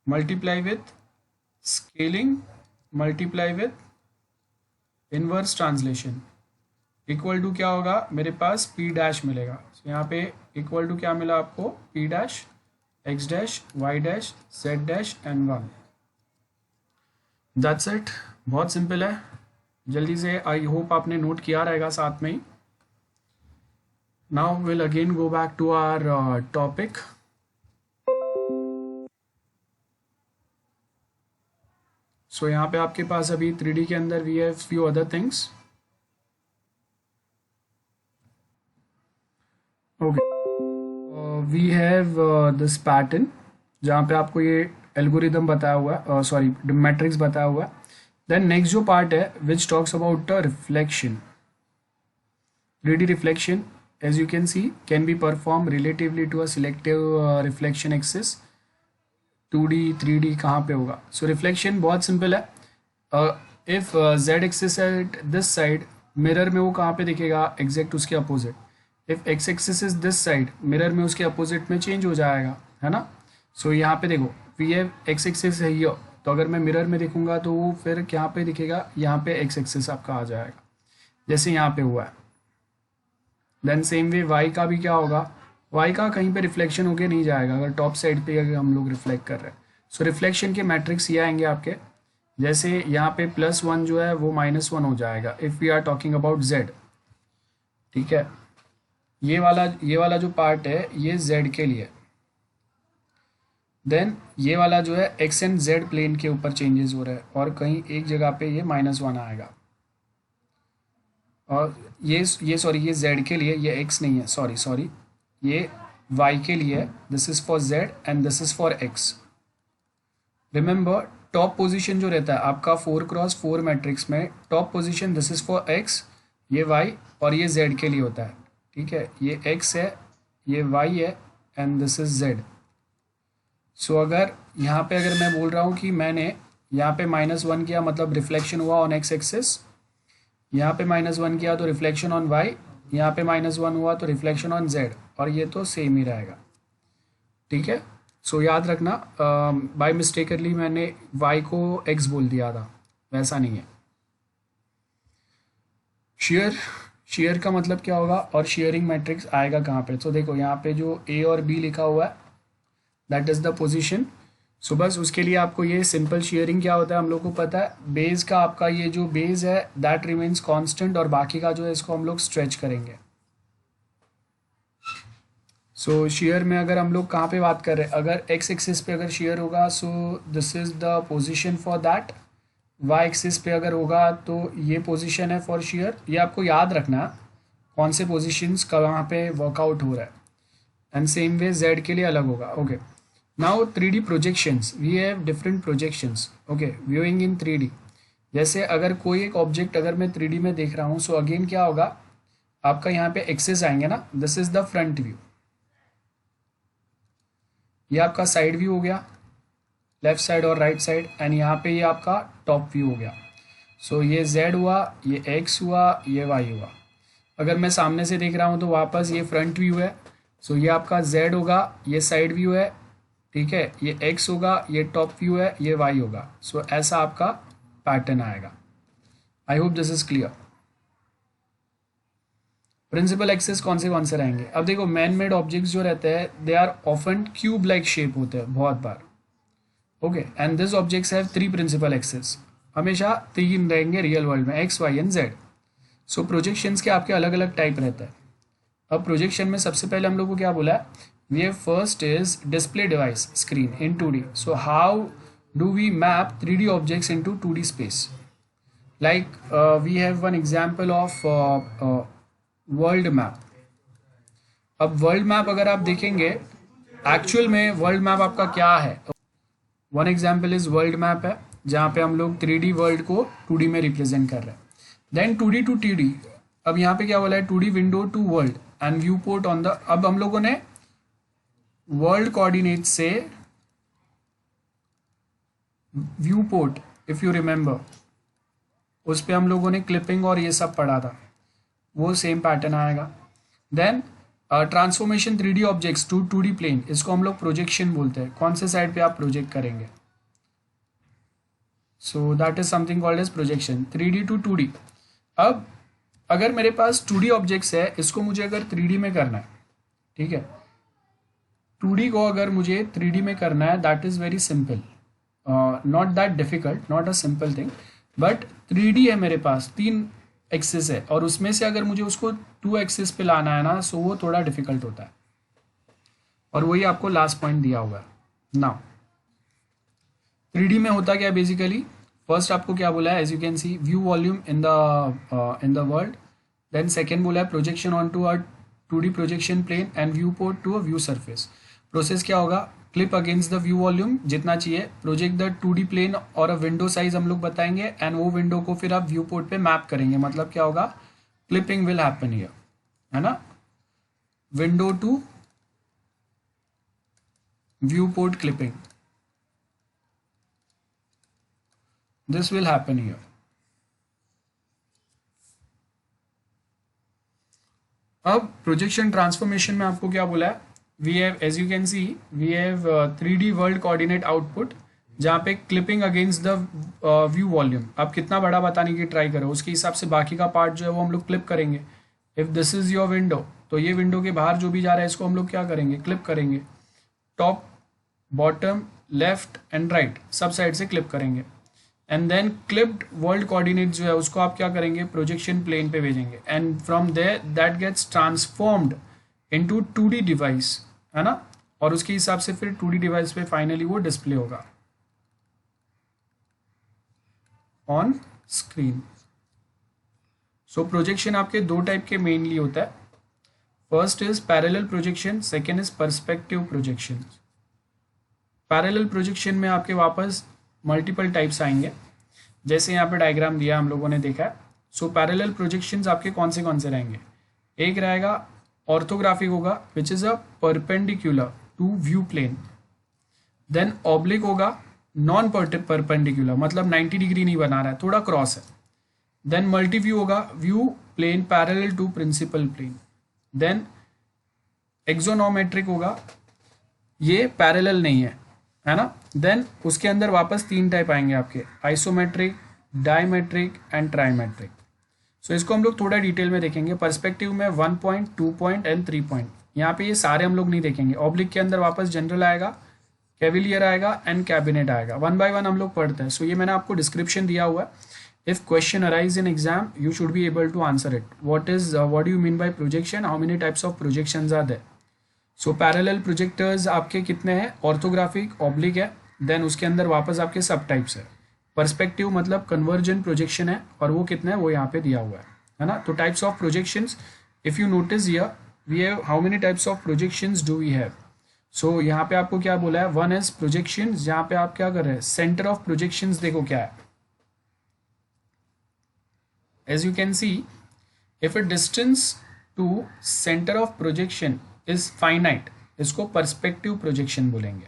multiply with scaling multiply with inverse translation equal to क्या होगा, मेरे पास पी डैश मिलेगा. so यहाँ पे इक्वल टू क्या मिला आपको, p dash x dash y dash z dash and 1. That's it. बहुत सिंपल है. जल्दी से आई होप आपने नोट किया रहेगा साथ में ही. Now will again go back to our topic. So यहाँ पे आपके पास अभी 3D के अंदर we have few other things. Okay, we have this pattern जहाँ पे आपको ये एल्गोरिदम बताया हुआ है, सॉरी मैट्रिक्स बताया हुआ है. देन नेक्स्ट जो पार्ट है which talks about the reflection. 3D reflection as you can see can be performed relatively to a selective reflection axis. 2D 3D कहाँ पे होगा. so reflection बहुत simple है. if z axis at this side, mirror में वो कहाँ पे दिखेगा, exact उसके opposite. if x axis is this side, mirror में उसके opposite में change हो जाएगा, है ना. so यहाँ पे देखो we have x axis है here, तो अगर मैं मिरर में देखूंगा तो वो फिर क्या पे दिखेगा, यहाँ पे x एक्सिस आपका आ जाएगा जैसे यहाँ पे हुआ है. देन सेम वे y का भी क्या होगा, y का कहीं पे रिफ्लेक्शन होके नहीं जाएगा अगर टॉप साइड पे अगर हम लोग रिफ्लेक्ट कर रहे हैं. सो रिफ्लेक्शन के मैट्रिक्स ये आएंगे आपके, जैसे यहाँ पे +1 जो है वो -1 हो जाएगा if we are talking about z. ठीक है, ये वाला जो पार्ट है ये z के लिए. देन ये वाला जो है x एंड z प्लेन के ऊपर चेंजेस हो रहा है और कहीं एक जगह पे ये -1 आएगा. और ये सॉरी ये z के लिए, ये x नहीं है, सॉरी ये y के लिए. This is for z and this is for x. Remember top position जो रहता है आपका 4x4 मैट्रिक्स में, top position this is for x, ये y और ये z के लिए होता है. ठीक है, ये x है, ये y है एंड दिस इज़ z. सो अगर यहाँ पे अगर मैं बोल रहा हूँ कि मैंने यहाँ पे -1 किया मतलब रिफ्लेक्शन हुआ ऑन x एक्सिस, यहाँ पे -1 किया तो रिफ्लेक्शन ऑन y, यहाँ पे -1 हुआ तो रिफ्लेक्शन ऑन z, और ये तो सेम ही रहेगा. ठीक है, सो याद रखना बाय मिस्टेकली मैंने y को x बोल दिया था, वैसा नहीं है. शेयर का मतलब क्या होगा और शेयरिंग मैट्रिक्स आएगा कहाँ पे. तो देखो यहाँ पे जो a और b लिखा हुआ है दैट इज़ द पोजीशन. सो बस उसके लिए आपको ये सिंपल शेयरिंग क्या होता है हम लोग को पता है. बेस का आपका ये जो बेस है दैट रिमेन्स कांस्टेंट और बाकी का जो है इसको हम लोग स्ट्रेच करेंगे. सो शेयर में अगर हम लोग कहाँ पे बात कर रहे हैं, अगर एक्स एक्सिस पे अगर शेयर होगा so this is the position for that. Y axis पे अगर होगा तो ये पोजीशन है फॉर शेयर. ये आपको याद रखना कौन से पोजीशंस कहाँ पे वर्कआउट हो रहा है. एंड सेम वे z के लिए अलग होगा. Okay, now 3D projections, we have different projections. Okay, viewing in 3D. जैसे अगर कोई एक ऑब्जेक्ट अगर मैं 3D में देख रहा हूँ, सो अगेन क्या होगा, आपका यहाँ पे एक्सेस आएंगे ना. This is the front view, ये आपका साइड व्यू हो गया, लेफ्ट साइड और राइट साइड, एंड यहाँ पे ये आपका टॉप व्यू हो गया. सो ये z हुआ, ये x हुआ, ये y हुआ. अगर मैं सामने से देख रहा हूँ तो वापस ये फ्रंट व्यू है. सो ये आपका z होगा, ये साइड व्यू है, ठीक है, ये x होगा, ये टॉप व्यू है, ये y होगा. सो ऐसा आपका पैटर्न आएगा. I hope this is clear. Principal axes कौन से रहेंगे? अब देखो, मैन मेड ऑब्जेक्ट्स जो रहते हैं they are often cube like shape होते हैं बहुत बार. Okay, and this objects have 3 principal axes. हमेशा 3 रहेंगे रियल वर्ल्ड में, x, y and z. So projections के आपके अलग अलग टाइप रहता है. अब प्रोजेक्शन में सबसे पहले हम लोग को क्या बोला है, we have first is display device screen in 2D. So how do we map 3D objects into 2D space? Like we have one example of world map. अब वर्ल्ड मैप अगर आप देखेंगे, एक्चुअल में वर्ल्ड मैप आपका क्या है? One example is world map है, जहाँ पे हम लोग 3D वर्ल्ड को 2D में रिप्रेजेंट कर रहे हैं. Then 2D to 3D. अब यहाँ पे क्या बोला है, 2D window to world and view port on the. अब हम लोगों ने वर्ल्ड कोऑर्डिनेट से view port, if you remember, उस पे हम लोगों ने क्लिपिंग और ये सब पढ़ा था, वो सेम पैटर्न आएगा. Then transformation 3D objects to 2D plane, इसको हम लोग प्रोजेक्शन बोलते हैं. कौन से साइड पे आप प्रोजेक्ट करेंगे? So that is something called as projection. 3D to 2D. अब अगर मेरे पास 2D ऑब्जेक्ट्स है, इसको मुझे अगर 3D में करना है, ठीक है, 2D को अगर मुझे 3D में करना है, that is very simple, not that difficult, not a simple thing, but 3D है मेरे पास, 3 एक्सिस है, और उसमें से अगर मुझे उसको 2 एक्सिस पे लाना है ना, सो वो थोड़ा डिफिकल्ट होता है. और वही आपको लास्ट पॉइंट दिया हुआ है. नाउ 3D में होता क्या बेसिकली, फर्स्ट आपको क्या बोला है, as you can see, view volume in the world. Then second बोला है projection on to a 2D projection plane and view port to a view surface. Process क्या होगा, clip against the view volume जितना चाहिए, प्रोजेक्ट द 2D प्लेन और अ विंडो साइज हम लोग बताएंगे, एंड वो विंडो को फिर आप व्यू पोर्ट पे मैप करेंगे. मतलब क्या होगा, क्लिपिंग विल हैपन हियर, है ना, window to view port clipping, this will happen here. अब प्रोजेक्शन ट्रांसफॉर्मेशन में आपको क्या बोला है, we have, as you can see, we have 3D world coordinate output, जहाँ पे clipping against the view volume. आप कितना बड़ा बताने की ट्राई करो, उसके हिसाब से बाकी का पार्ट जो है वो हम लोग क्लिप करेंगे. If this is your window, तो ये विंडो के बाहर जो भी जा रहा है इसको हम लोग क्या करेंगे, क्लिप करेंगे. Top, bottom, left and right सब साइड से क्लिप करेंगे. And then clipped world coordinate जो है उसको आप क्या करेंगे, प्रोजेक्शन प्लेन पे भेजेंगे, and from there that gets transformed into 2D device, है ना, और उसके हिसाब से फिर 2D डिवाइस पे फाइनली वो डिस्प्ले होगा ऑन स्क्रीन. सो प्रोजेक्शन आपके 2 टाइप के मेनली होता है. First is parallel projection, second is perspective projection. Parallel projection में आपके वापस मल्टीपल टाइप्स आएंगे, जैसे यहाँ पे डायग्राम दिया हम लोगों ने देखा है. सो पैरेलल प्रोजेक्शंस आपके कौन से रहेंगे, एक रहेगा ऑर्थोग्राफिक होगा, which is a perpendicular to view plane. Then oblique होगा, नॉन परपेंडिकुलर, मतलब 90 डिग्री नहीं बना रहा है, थोड़ा क्रॉस है. देन मल्टी व्यू होगा, view plane parallel to principal plane. Then axonometric होगा, ये पैरेलल नहीं है ना. देन उसके अंदर वापस 3 टाइप आएंगे आपके, आइसोमेट्रिक, डायमेट्रिक एंड ट्राइमेट्रिक. सो इसको हम लोग थोड़ा डिटेल में देखेंगे. पर्सपेक्टिव में 1 पॉइंट, 2 पॉइंट एंड 3 पॉइंट. यहाँ पे ये सारे हम लोग नहीं देखेंगे. ऑब्लिक के अंदर वापस जनरल आएगा, कैविलियर आएगा एंड कैबिनेट आएगा. 1 बाय 1 हम लोग पढ़ते हैं. सो ये मैंने आपको डिस्क्रिप्शन दिया हुआ है. If question arise in exam you should be able to answer it. What do you mean by projection, how many types of projections are there. So parallel projectors आपके कितने हैं, ऑर्थोग्राफिक, ऑब्लिक है, देन उसके अंदर वापस आपके सब टाइप्स है. पर्सपेक्टिव मतलब कन्वर्जेंट प्रोजेक्शन है, और वो कितना है वो यहाँ पे दिया हुआ है ना. तो types of projections, if you notice here, we have how many types of projections do we have. So यहाँ पे आपको क्या बोला है, वन इज प्रोजेक्शन. यहाँ पे आप क्या कर रहे हैं, सेंटर ऑफ प्रोजेक्शंस देखो क्या है. As you can see, if a distance to center of projection is finite, इसको पर्सपेक्टिव प्रोजेक्शन बोलेंगे.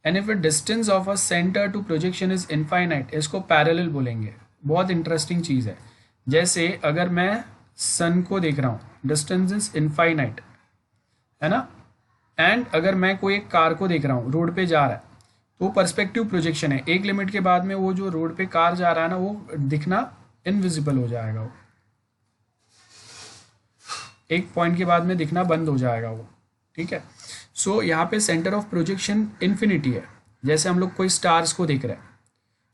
And if a distance of a center to projection is infinite, इसको पैरेलल बोलेंगे. बहुत इंटरेस्टिंग चीज़ है. जैसे अगर मैं सन को देख रहा हूँ, डिस्टेंस इज इनफाइनाइट, है ना. एंड अगर मैं कोई एक कार को देख रहा हूँ, रोड पे जा रहा है, तो पर्सपेक्टिव प्रोजेक्शन है. एक लिमिट के बाद में वो जो रोड पे कार जा रहा है ना, वो दिखना इनविजिबल हो जाएगा. वो एक पॉइंट के बाद में दिखना बंद हो जाएगा वो. ठीक है. सो यहाँ पे सेंटर ऑफ प्रोजेक्शन इन्फिनिटी है. जैसे हम लोग कोई स्टार्स को देख रहे हैं,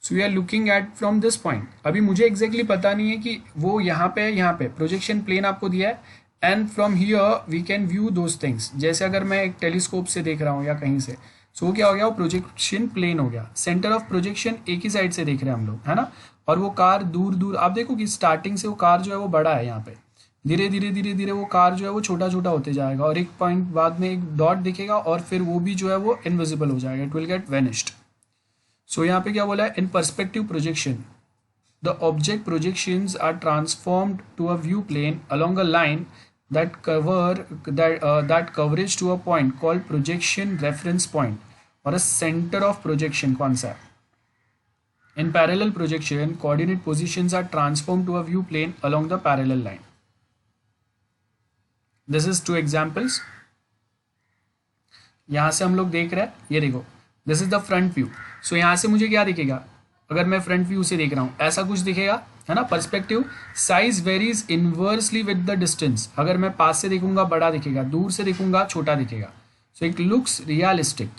so we are looking at from this point. अभी मुझे एग्जैक्टली पता नहीं है कि वो यहाँ पे प्रोजेक्शन प्लेन आपको दिया है, and from here we can view those things. जैसे अगर मैं एक टेलीस्कोप से देख रहा हूँ या कहीं से, सो क्या हो गया, वो प्रोजेक्शन प्लेन हो गया. सेंटर ऑफ प्रोजेक्शन एक ही साइड से देख रहे हैं हम लोग, है ना. और वो कार दूर दूर, आप देखो कि स्टार्टिंग से वो कार जो है वो बड़ा है, यहाँ पे धीरे धीरे वो कार जो है वो छोटा छोटा होते जाएगा, और एक पॉइंट बाद में एक डॉट दिखेगा, और फिर वो भी जो है वो इनविजिबल हो जाएगा, it will get vanished. So यहाँ पे क्या बोला है, in perspective projection the object projections are transformed to a view plane along a line that coverage to a point called projection reference point or a center of projection. कौन सा है? In parallel projection, coordinate positions are transformed to a view plane along the parallel line. This is two examples. यहाँ से हम लोग देख रहे हैं, ये देखो, this is the front view. So यहाँ से मुझे क्या दिखेगा, अगर मैं फ्रंट व्यू से देख रहा हूँ, ऐसा कुछ दिखेगा, है ना. Perspective size varies inversely with the distance. अगर मैं पास से देखूंगा बड़ा दिखेगा, दूर से देखूंगा छोटा दिखेगा. So it looks realistic.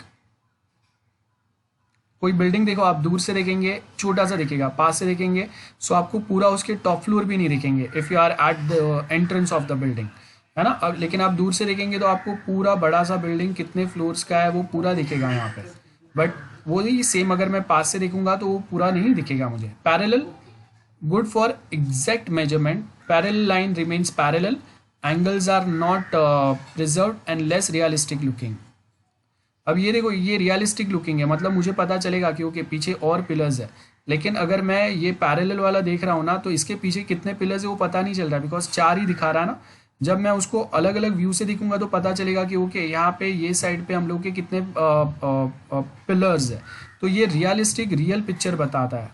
कोई बिल्डिंग देखो, आप दूर से देखेंगे छोटा सा दिखेगा, पास से देखेंगे सो आपको पूरा उसके टॉप फ्लोर भी नहीं दिखेंगे if you are at the entrance of the building, है ना. अब लेकिन आप दूर से देखेंगे तो आपको पूरा बड़ा सा बिल्डिंग कितने फ्लोर्स का है वो पूरा दिखेगा यहाँ पे. बट वो ही सेम अगर मैं पास से देखूंगा तो वो पूरा नहीं दिखेगा मुझे. Parallel, good for exact measurement. Parallel line remains parallel. Angles are not preserved and less realistic looking. अब ये देखो, ये रियलिस्टिक लुकिंग है, मतलब मुझे पता चलेगा कि ओके पीछे और पिलर्स है. लेकिन अगर मैं ये पैरेलल वाला देख रहा हूँ ना, तो इसके पीछे कितने पिलर्स है वो पता नहीं चल रहा, बिकॉज 4 ही दिखा रहा है ना. जब मैं उसको अलग अलग व्यू से दिखूंगा तो पता चलेगा कि ओके यहाँ पे ये साइड पे हम लोग के कितने पिलर्स है. तो ये रियलिस्टिक रियल पिक्चर बताता है,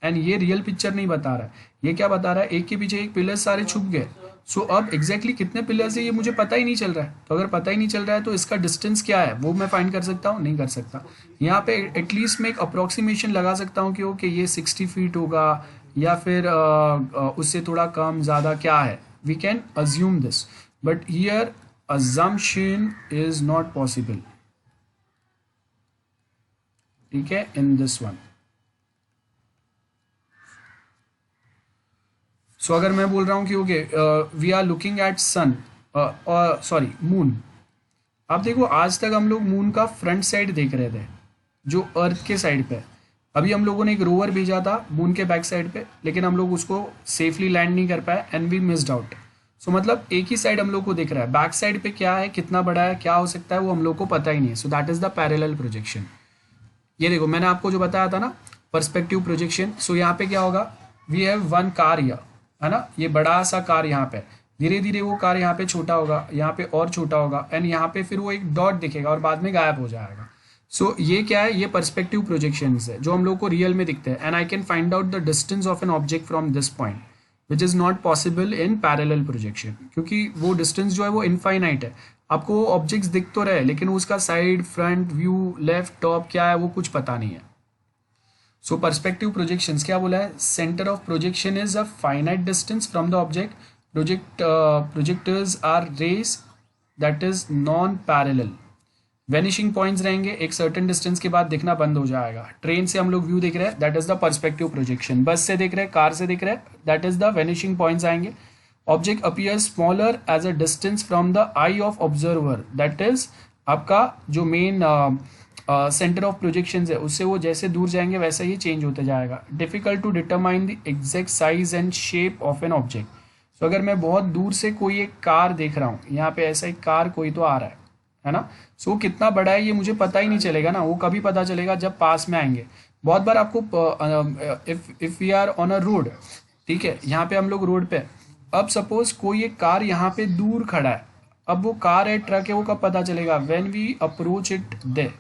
एंड ये रियल पिक्चर नहीं बता रहा है. ये क्या बता रहा है, एक के पीछे एक पिलर सारे छुप गए. सो अब एग्जैक्टली कितने पिलर्स है ये मुझे पता ही नहीं चल रहा है. तो अगर पता ही नहीं चल रहा है तो इसका डिस्टेंस क्या है वो मैं फाइंड कर सकता हूँ, नहीं कर सकता. यहाँ पे एटलीस्ट मैं एक अप्रोक्सीमेशन लगा सकता हूँ कि ओके ये 60 फीट होगा, या फिर उससे थोड़ा कम ज़्यादा क्या है. We can assume this, but here assumption is not possible. ठीक है, इन दिस वन. सो अगर मैं बोल रहा हूँ कि okay we are looking at sun, sorry moon. आप देखो, आज तक हम लोग मून का फ्रंट साइड देख रहे थे जो अर्थ के साइड पे. अभी हम लोगों ने एक रोवर भेजा था मून के बैक साइड पे, लेकिन हम लोग उसको सेफली लैंड नहीं कर पाए एंड वी मिस्ड आउट. सो मतलब एक ही साइड हम लोग को दिख रहा है, बैक साइड पे क्या है, कितना बड़ा है, क्या हो सकता है वो हम लोग को पता ही नहीं है. सो that is the parallel projection. ये देखो मैंने आपको जो बताया था ना, पर्सपेक्टिव प्रोजेक्शन. सो यहाँ पे क्या होगा, we have one car here, है ना. ये बड़ा सा कार यहाँ पे, धीरे धीरे वो कार यहाँ पे छोटा होगा, यहाँ पे और छोटा होगा, एंड यहाँ पे फिर वो एक डॉट दिखेगा और बाद में गायब हो जाएगा. सो ये क्या है, ये पर्सपेक्टिव प्रोजेक्शंस है जो हम लोग को रियल में दिखते हैं. And I can find out the distance of an object from this point which is not possible in parallel projection, क्योंकि वो डिस्टेंस जो है वो इनफाइनाइट है. आपको वो ऑब्जेक्ट्स दिख तो रहे, लेकिन उसका side, front, view, left, top क्या है वो कुछ पता नहीं है. सो पर्सपेक्टिव प्रोजेक्शंस क्या बोला है, center of projection is a finite distance from the object. Projectors are rays that is non parallel. Vanishing points रहेंगे, एक सर्टेन डिस्टेंस के बाद दिखना बंद हो जाएगा. ट्रेन से हम लोग व्यू देख रहे हैं, that is the perspective projection. बस से देख रहे हैं, कार से देख रहे हैं, that is the vanishing points आएंगे. Object appear smaller as a distance from the eye of observer, that is आपका जो मेन सेंटर ऑफ प्रोजेक्शन है, उससे वो जैसे दूर जाएंगे वैसे ही चेंज होते जाएगा. Difficult to determine the exact size and shape of an object. So अगर मैं बहुत दूर से कोई एक कार देख रहा हूँ, यहाँ पे ऐसा एक कार कोई तो आ रहा है ना, सो कितना बड़ा है ये मुझे पता ही नहीं चलेगा ना, वो कभी पता चलेगा जब पास में आएंगे। बहुत बार आपको if we are on a road, ठीक है, यहाँ पे हम लोग रोड पे, अब सपोज कोई एक कार यहाँ पे दूर खड़ा है, अब वो कार है ट्रक है वो कब पता चलेगा, when we approach it they,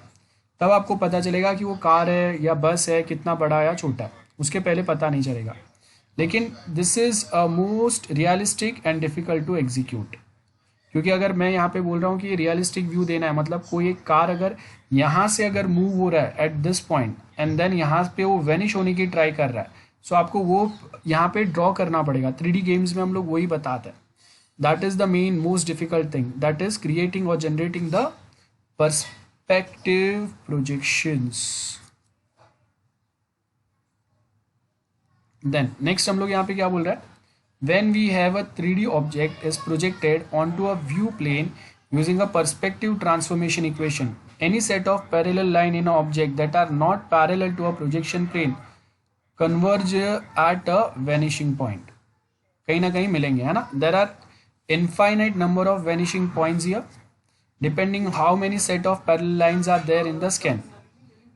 तब आपको पता चलेगा कि वो कार है या बस है, कितना बड़ा या छोटा है, उसके पहले पता नहीं चलेगा। लेकिन this is most realistic and difficult to execute, क्योंकि अगर मैं यहाँ पे बोल रहा हूँ कि रियलिस्टिक व्यू देना है, मतलब कोई एक कार अगर यहाँ से अगर मूव हो रहा है at this point and then यहाँ पे वो वेनिश होने की ट्राई कर रहा है, सो आपको वो यहाँ पे ड्रॉ करना पड़ेगा। 3D गेम्स में हम लोग वही बताते हैं। That is the main most difficult thing, that is creating और generating the perspective projections. Then next हम लोग यहाँ पे क्या बोल रहा है, when we have a 3D object is projected onto a view plane using a perspective transformation equation, any set of parallel line in an object that are not parallel to a projection plane converge at a vanishing point। कहीं ना कहीं मिलेंगे, है ना। there are infinite number of vanishing points here depending how many set of parallel lines are there in the scan।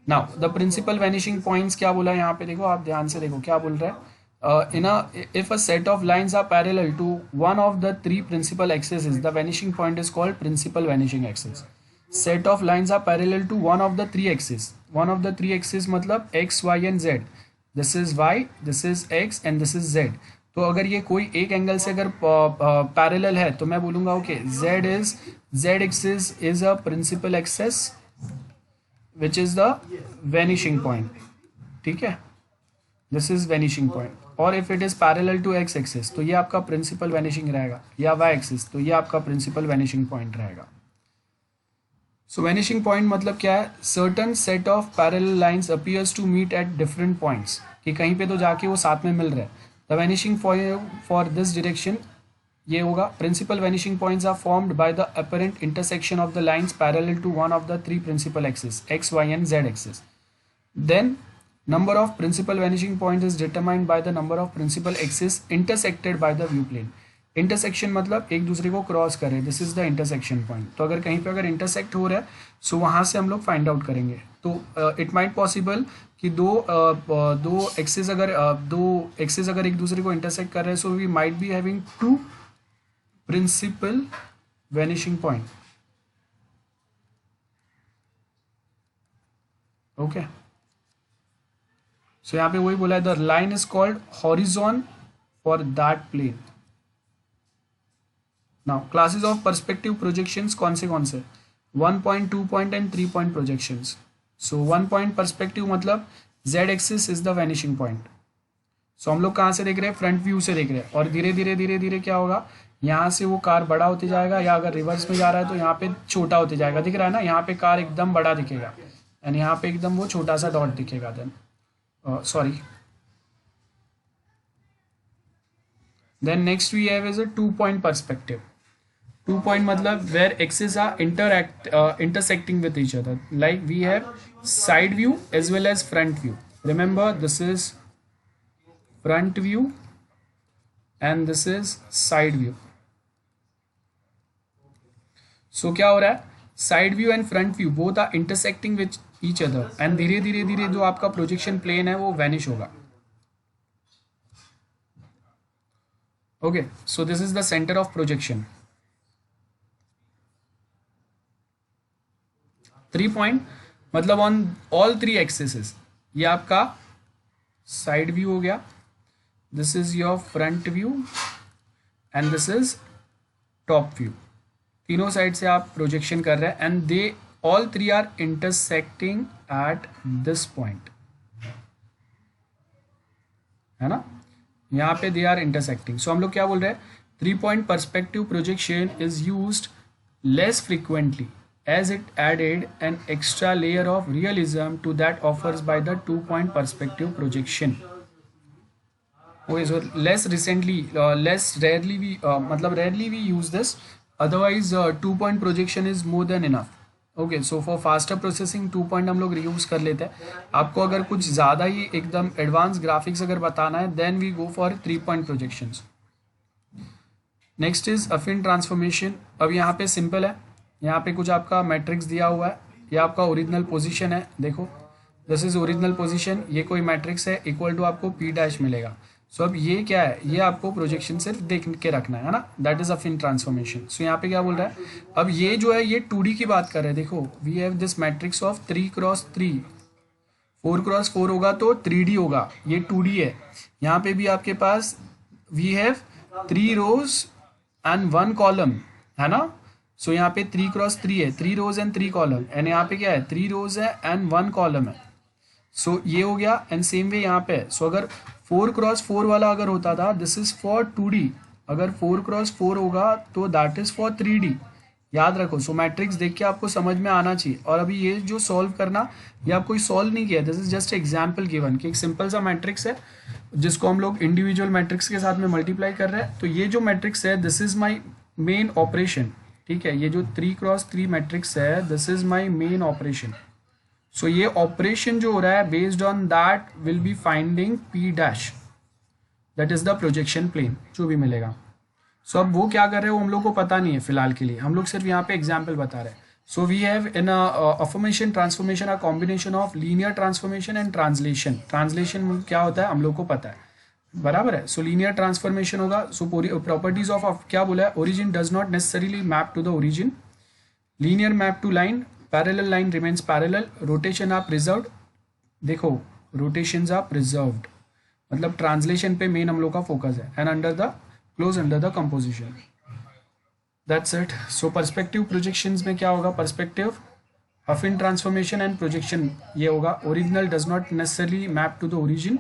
now the principal vanishing points क्या बोला यहाँ पे, देखो आप ध्यान से देखो क्या बोल रहा है, if a set of lines are parallel to one of the three principal axes, the vanishing point is called principal vanishing axis। set of lines are parallel to one of the three axes, one of the three axes मतलब x, y and z, this is y, this is x and this is z। तो अगर ये कोई एक एंगल से अगर पैरेलल है तो मैं बोलूँगा okay z axis is a principal axis which is the vanishing point, ठीक है, this is vanishing point। और if it is parallel to x axis तो ये आपका प्रिंसिपल वैनिशिंग रहेगा, या वाई एक्सिस तो ये आपका प्रिंसिपल वैनिशिंग पॉइंट रहेगा। सो वैनिशिंग पॉइंट मतलब क्या है, certain set of parallel lines appears to meet at different points, कि कहीं पे तो जाके वो साथ में मिल रहे हैं। The vanishing for this direction ये होगा, principal vanishing points are formed by the apparent intersection of the lines parallel to one of the three principal axis x, Y and Z axis. Then number of principal vanishing points is determined by the number of principal axes intersected by the view plane। intersection मतलब एक दूसरे को क्रॉस करे, this is the intersection point. तो अगर कहीं पे अगर इंटरसेक्ट हो रहा है सो वहाँ से हम लोग फाइंड आउट करेंगे। तो इट माइट पॉसिबल कि दो एक्सेस अगर एक दूसरे को इंटरसेक्ट कर रहे हैं, so we might be having two principal vanishing point. Okay, so यहाँ पे वही बोला है, the line is called horizon for that plane. Now classes of perspective projections कौन से 1 point, 2 point and 3 point projections. So 1 point perspective मतलब z axis is the vanishing point. So हम लोग कहाँ से देख रहे हैं, फ्रंट व्यू से देख रहे हैं, और धीरे धीरे क्या होगा, यहाँ से वो कार बड़ा होते जाएगा, या अगर रिवर्स में जा रहा है तो यहाँ पे छोटा होते जाएगा। दिख रहा है ना, यहाँ पे कार एकदम बड़ा दिखेगा एंड यहाँ पे एकदम वो छोटा सा डॉट दिखेगा। Then then next we have is a 2 point perspective। 2 point मतलब where axes are intersecting with each other, like we have side view as well as front view। remember this is front view and this is side view। so क्या हो रहा है, side view and front view both are intersecting with each other and धीरे धीरे जो आपका प्रोजेक्शन प्लेन है वो वैनिश होगा। Okay, so this is the centre of projection. 3 point मतलब ऑन ऑल 3 एक्सिस, ये आपका साइड व्यू हो गया, this is your front view and this is top view. तीनों साइड से आप प्रोजेक्शन कर रहे हैं and they all 3 are intersecting at this point, है ना, यहाँ पे they are intersecting। so हम लोग क्या बोल रहे हैं, 3 point perspective projection is used less frequently as it added an extra layer of realism to that offers by the 2 point perspective projection। okay, so less rarely we use this, otherwise 2 point projection is more than enough। Okay, so for faster processing 2 point हम लोग रीयूज़ कर लेते हैं। आपको अगर कुछ ज़्यादा ही एकदम एडवांस ग्राफिक्स अगर बताना है then we go for 3 point projections. Next is affine transformation. अब यहाँ पे सिंपल है, यहाँ पे कुछ आपका मैट्रिक्स दिया हुआ है, ये आपका ओरिजिनल पोजीशन है, देखो दिस इज ओरिजिनल पोजीशन, ये कोई मैट्रिक्स है, इक्वल टू आपको पी डैश मिलेगा। सो अब ये क्या है, ये आपको प्रोजेक्शन सिर्फ देख के रखना है ना, दैट इज अफिन ट्रांसफॉर्मेशन। सो यहाँ पे क्या बोल रहा है, अब ये जो है ये 2D की बात कर रहे हैं। देखो we have this matrix of 3x3, 4x4 होगा तो 3D होगा, ये 2D है। यहाँ पे भी आपके पास we have 3 rows and 1 column है ना। सो यहाँ पे 3x3 है, 3 rows एंड 3 कॉलम, एंड यहाँ पे क्या है 3 rows है एंड 1 कॉलम है। सो ये हो गया, एंड सेम वे यहाँ पे। सो अगर 4x4 वाला अगर होता था, दिस इज फॉर 2D, अगर 4x4 होगा तो दैट इज फॉर 3D, याद रखो। सो मैट्रिक्स देख के आपको समझ में आना चाहिए। और अभी ये जो सॉल्व करना, ये आपको सॉल्व नहीं किया, this is just example given कि एक सिंपल सा मैट्रिक्स है जिसको हम लोग इंडिविजुअल मैट्रिक्स के साथ में मल्टीप्लाई कर रहे हैं। तो ये जो मैट्रिक्स है this is my main operation, ठीक है। ये जो 3x3 मैट्रिक्स है this is my main operation. So ये ऑपरेशन जो हो रहा है based on that will be finding P dash, that is the projection plane जो भी मिलेगा। सो अब वो क्या कर रहे हो हम लोग को पता नहीं है फिलहाल के लिए, हम लोग सिर्फ यहाँ पे एग्जाम्पल बता रहे हैं। So we have in affirmation transformation a combination of linear transformation and translation. Translation क्या होता है हम लोग को पता है, बराबर है। सो लीनियर ट्रांसफॉर्मेशन होगा। सो प्रॉपर्टीज ऑफ क्या बोला है, origin does not necessarily map to the origin, linear map to line, parallel line remains parallel, rotation are preserved. देखो रोटेशंस आर प्रिजर्व्ड मतलब ट्रांसलेशन पे मेन हम लोग का फोकस है, and under the close under the composition, that's it. So perspective projections में क्या होगा, perspective affine transformation and projection ये होगा। Original does not necessarily map to the origin,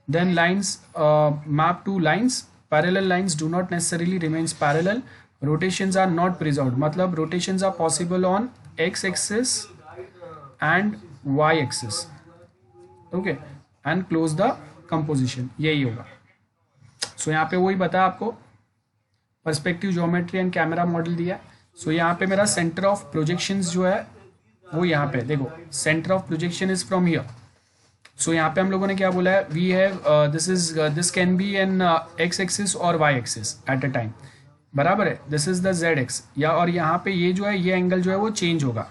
then lines map two lines, parallel lines do not necessarily remains parallel, rotations are not preserved मतलब rotations are possible on x axis and y axis, okay, and close the composition, यही होगा। सो यहाँ पे वही बताया आपको, perspective geometry and camera model दिया। सो यहाँ पे मेरा सेंटर ऑफ प्रोजेक्शंस जो है वो यहाँ पे देखो, centre of projection is from here. So यहाँ पे हम लोगों ने क्या बोला है, we have this can be an x axis और y axis at a time, बराबर है। This is the z x, या और यहाँ पे ये जो है ये एंगल जो है वो चेंज होगा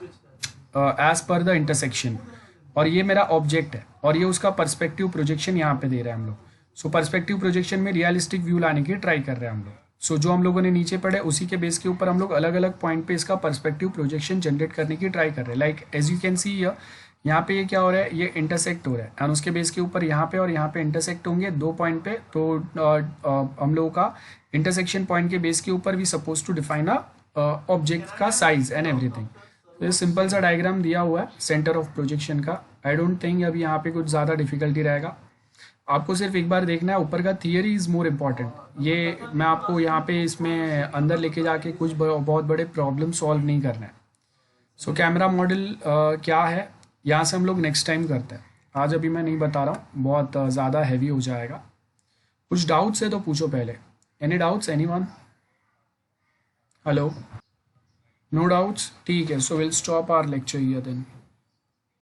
एज पर द इंटरसेक्शन, और ये मेरा ऑब्जेक्ट है और ये उसका पर्सपेक्टिव प्रोजेक्शन यहाँ पे दे रहे हैं हम लोग। सो पर्सपेक्टिव प्रोजेक्शन में रियलिस्टिक व्यू लाने की ट्राई कर रहे हैं हम लोग। सो जो हम लोगों ने नीचे पढ़े उसी के बेस के ऊपर हम लोग अलग अलग पॉइंट पे इसका पर्सपेक्टिव प्रोजेक्शन जनरेट करने की ट्राई कर रहे हैं। Like as you can see यहाँ पे ये क्या हो रहा है, ये इंटरसेक्ट हो रहा है, एंड उसके बेस के ऊपर यहाँ पे और यहाँ पे इंटरसेक्ट होंगे 2 पॉइंट पे। तो हम लोगों का इंटरसेक्शन पॉइंट के बेस के ऊपर we suppose to define a object का साइज एंड एवरीथिंग। तो ये सिंपल सा डायग्राम दिया हुआ है सेंटर ऑफ प्रोजेक्शन का। आई डोंट थिंक अभी यहाँ पे कुछ ज़्यादा डिफिकल्टी रहेगा, आपको सिर्फ एक बार देखना है, ऊपर का थियरी इज़ मोर इम्पॉर्टेंट। ये मैं आपको यहाँ पे इसमें अंदर लेके जाके कुछ बहुत बड़े प्रॉब्लम सॉल्व नहीं करना है। सो कैमरा मॉडल क्या है यहाँ से हम लोग नेक्स्ट टाइम करते हैं, आज अभी मैं नहीं बता रहा हूँ, बहुत ज़्यादा हैवी हो जाएगा। कुछ डाउट्स है तो पूछो पहले। Any doubts anyone? Hello, no doubts, ठीक है। So will stop our lecture here then.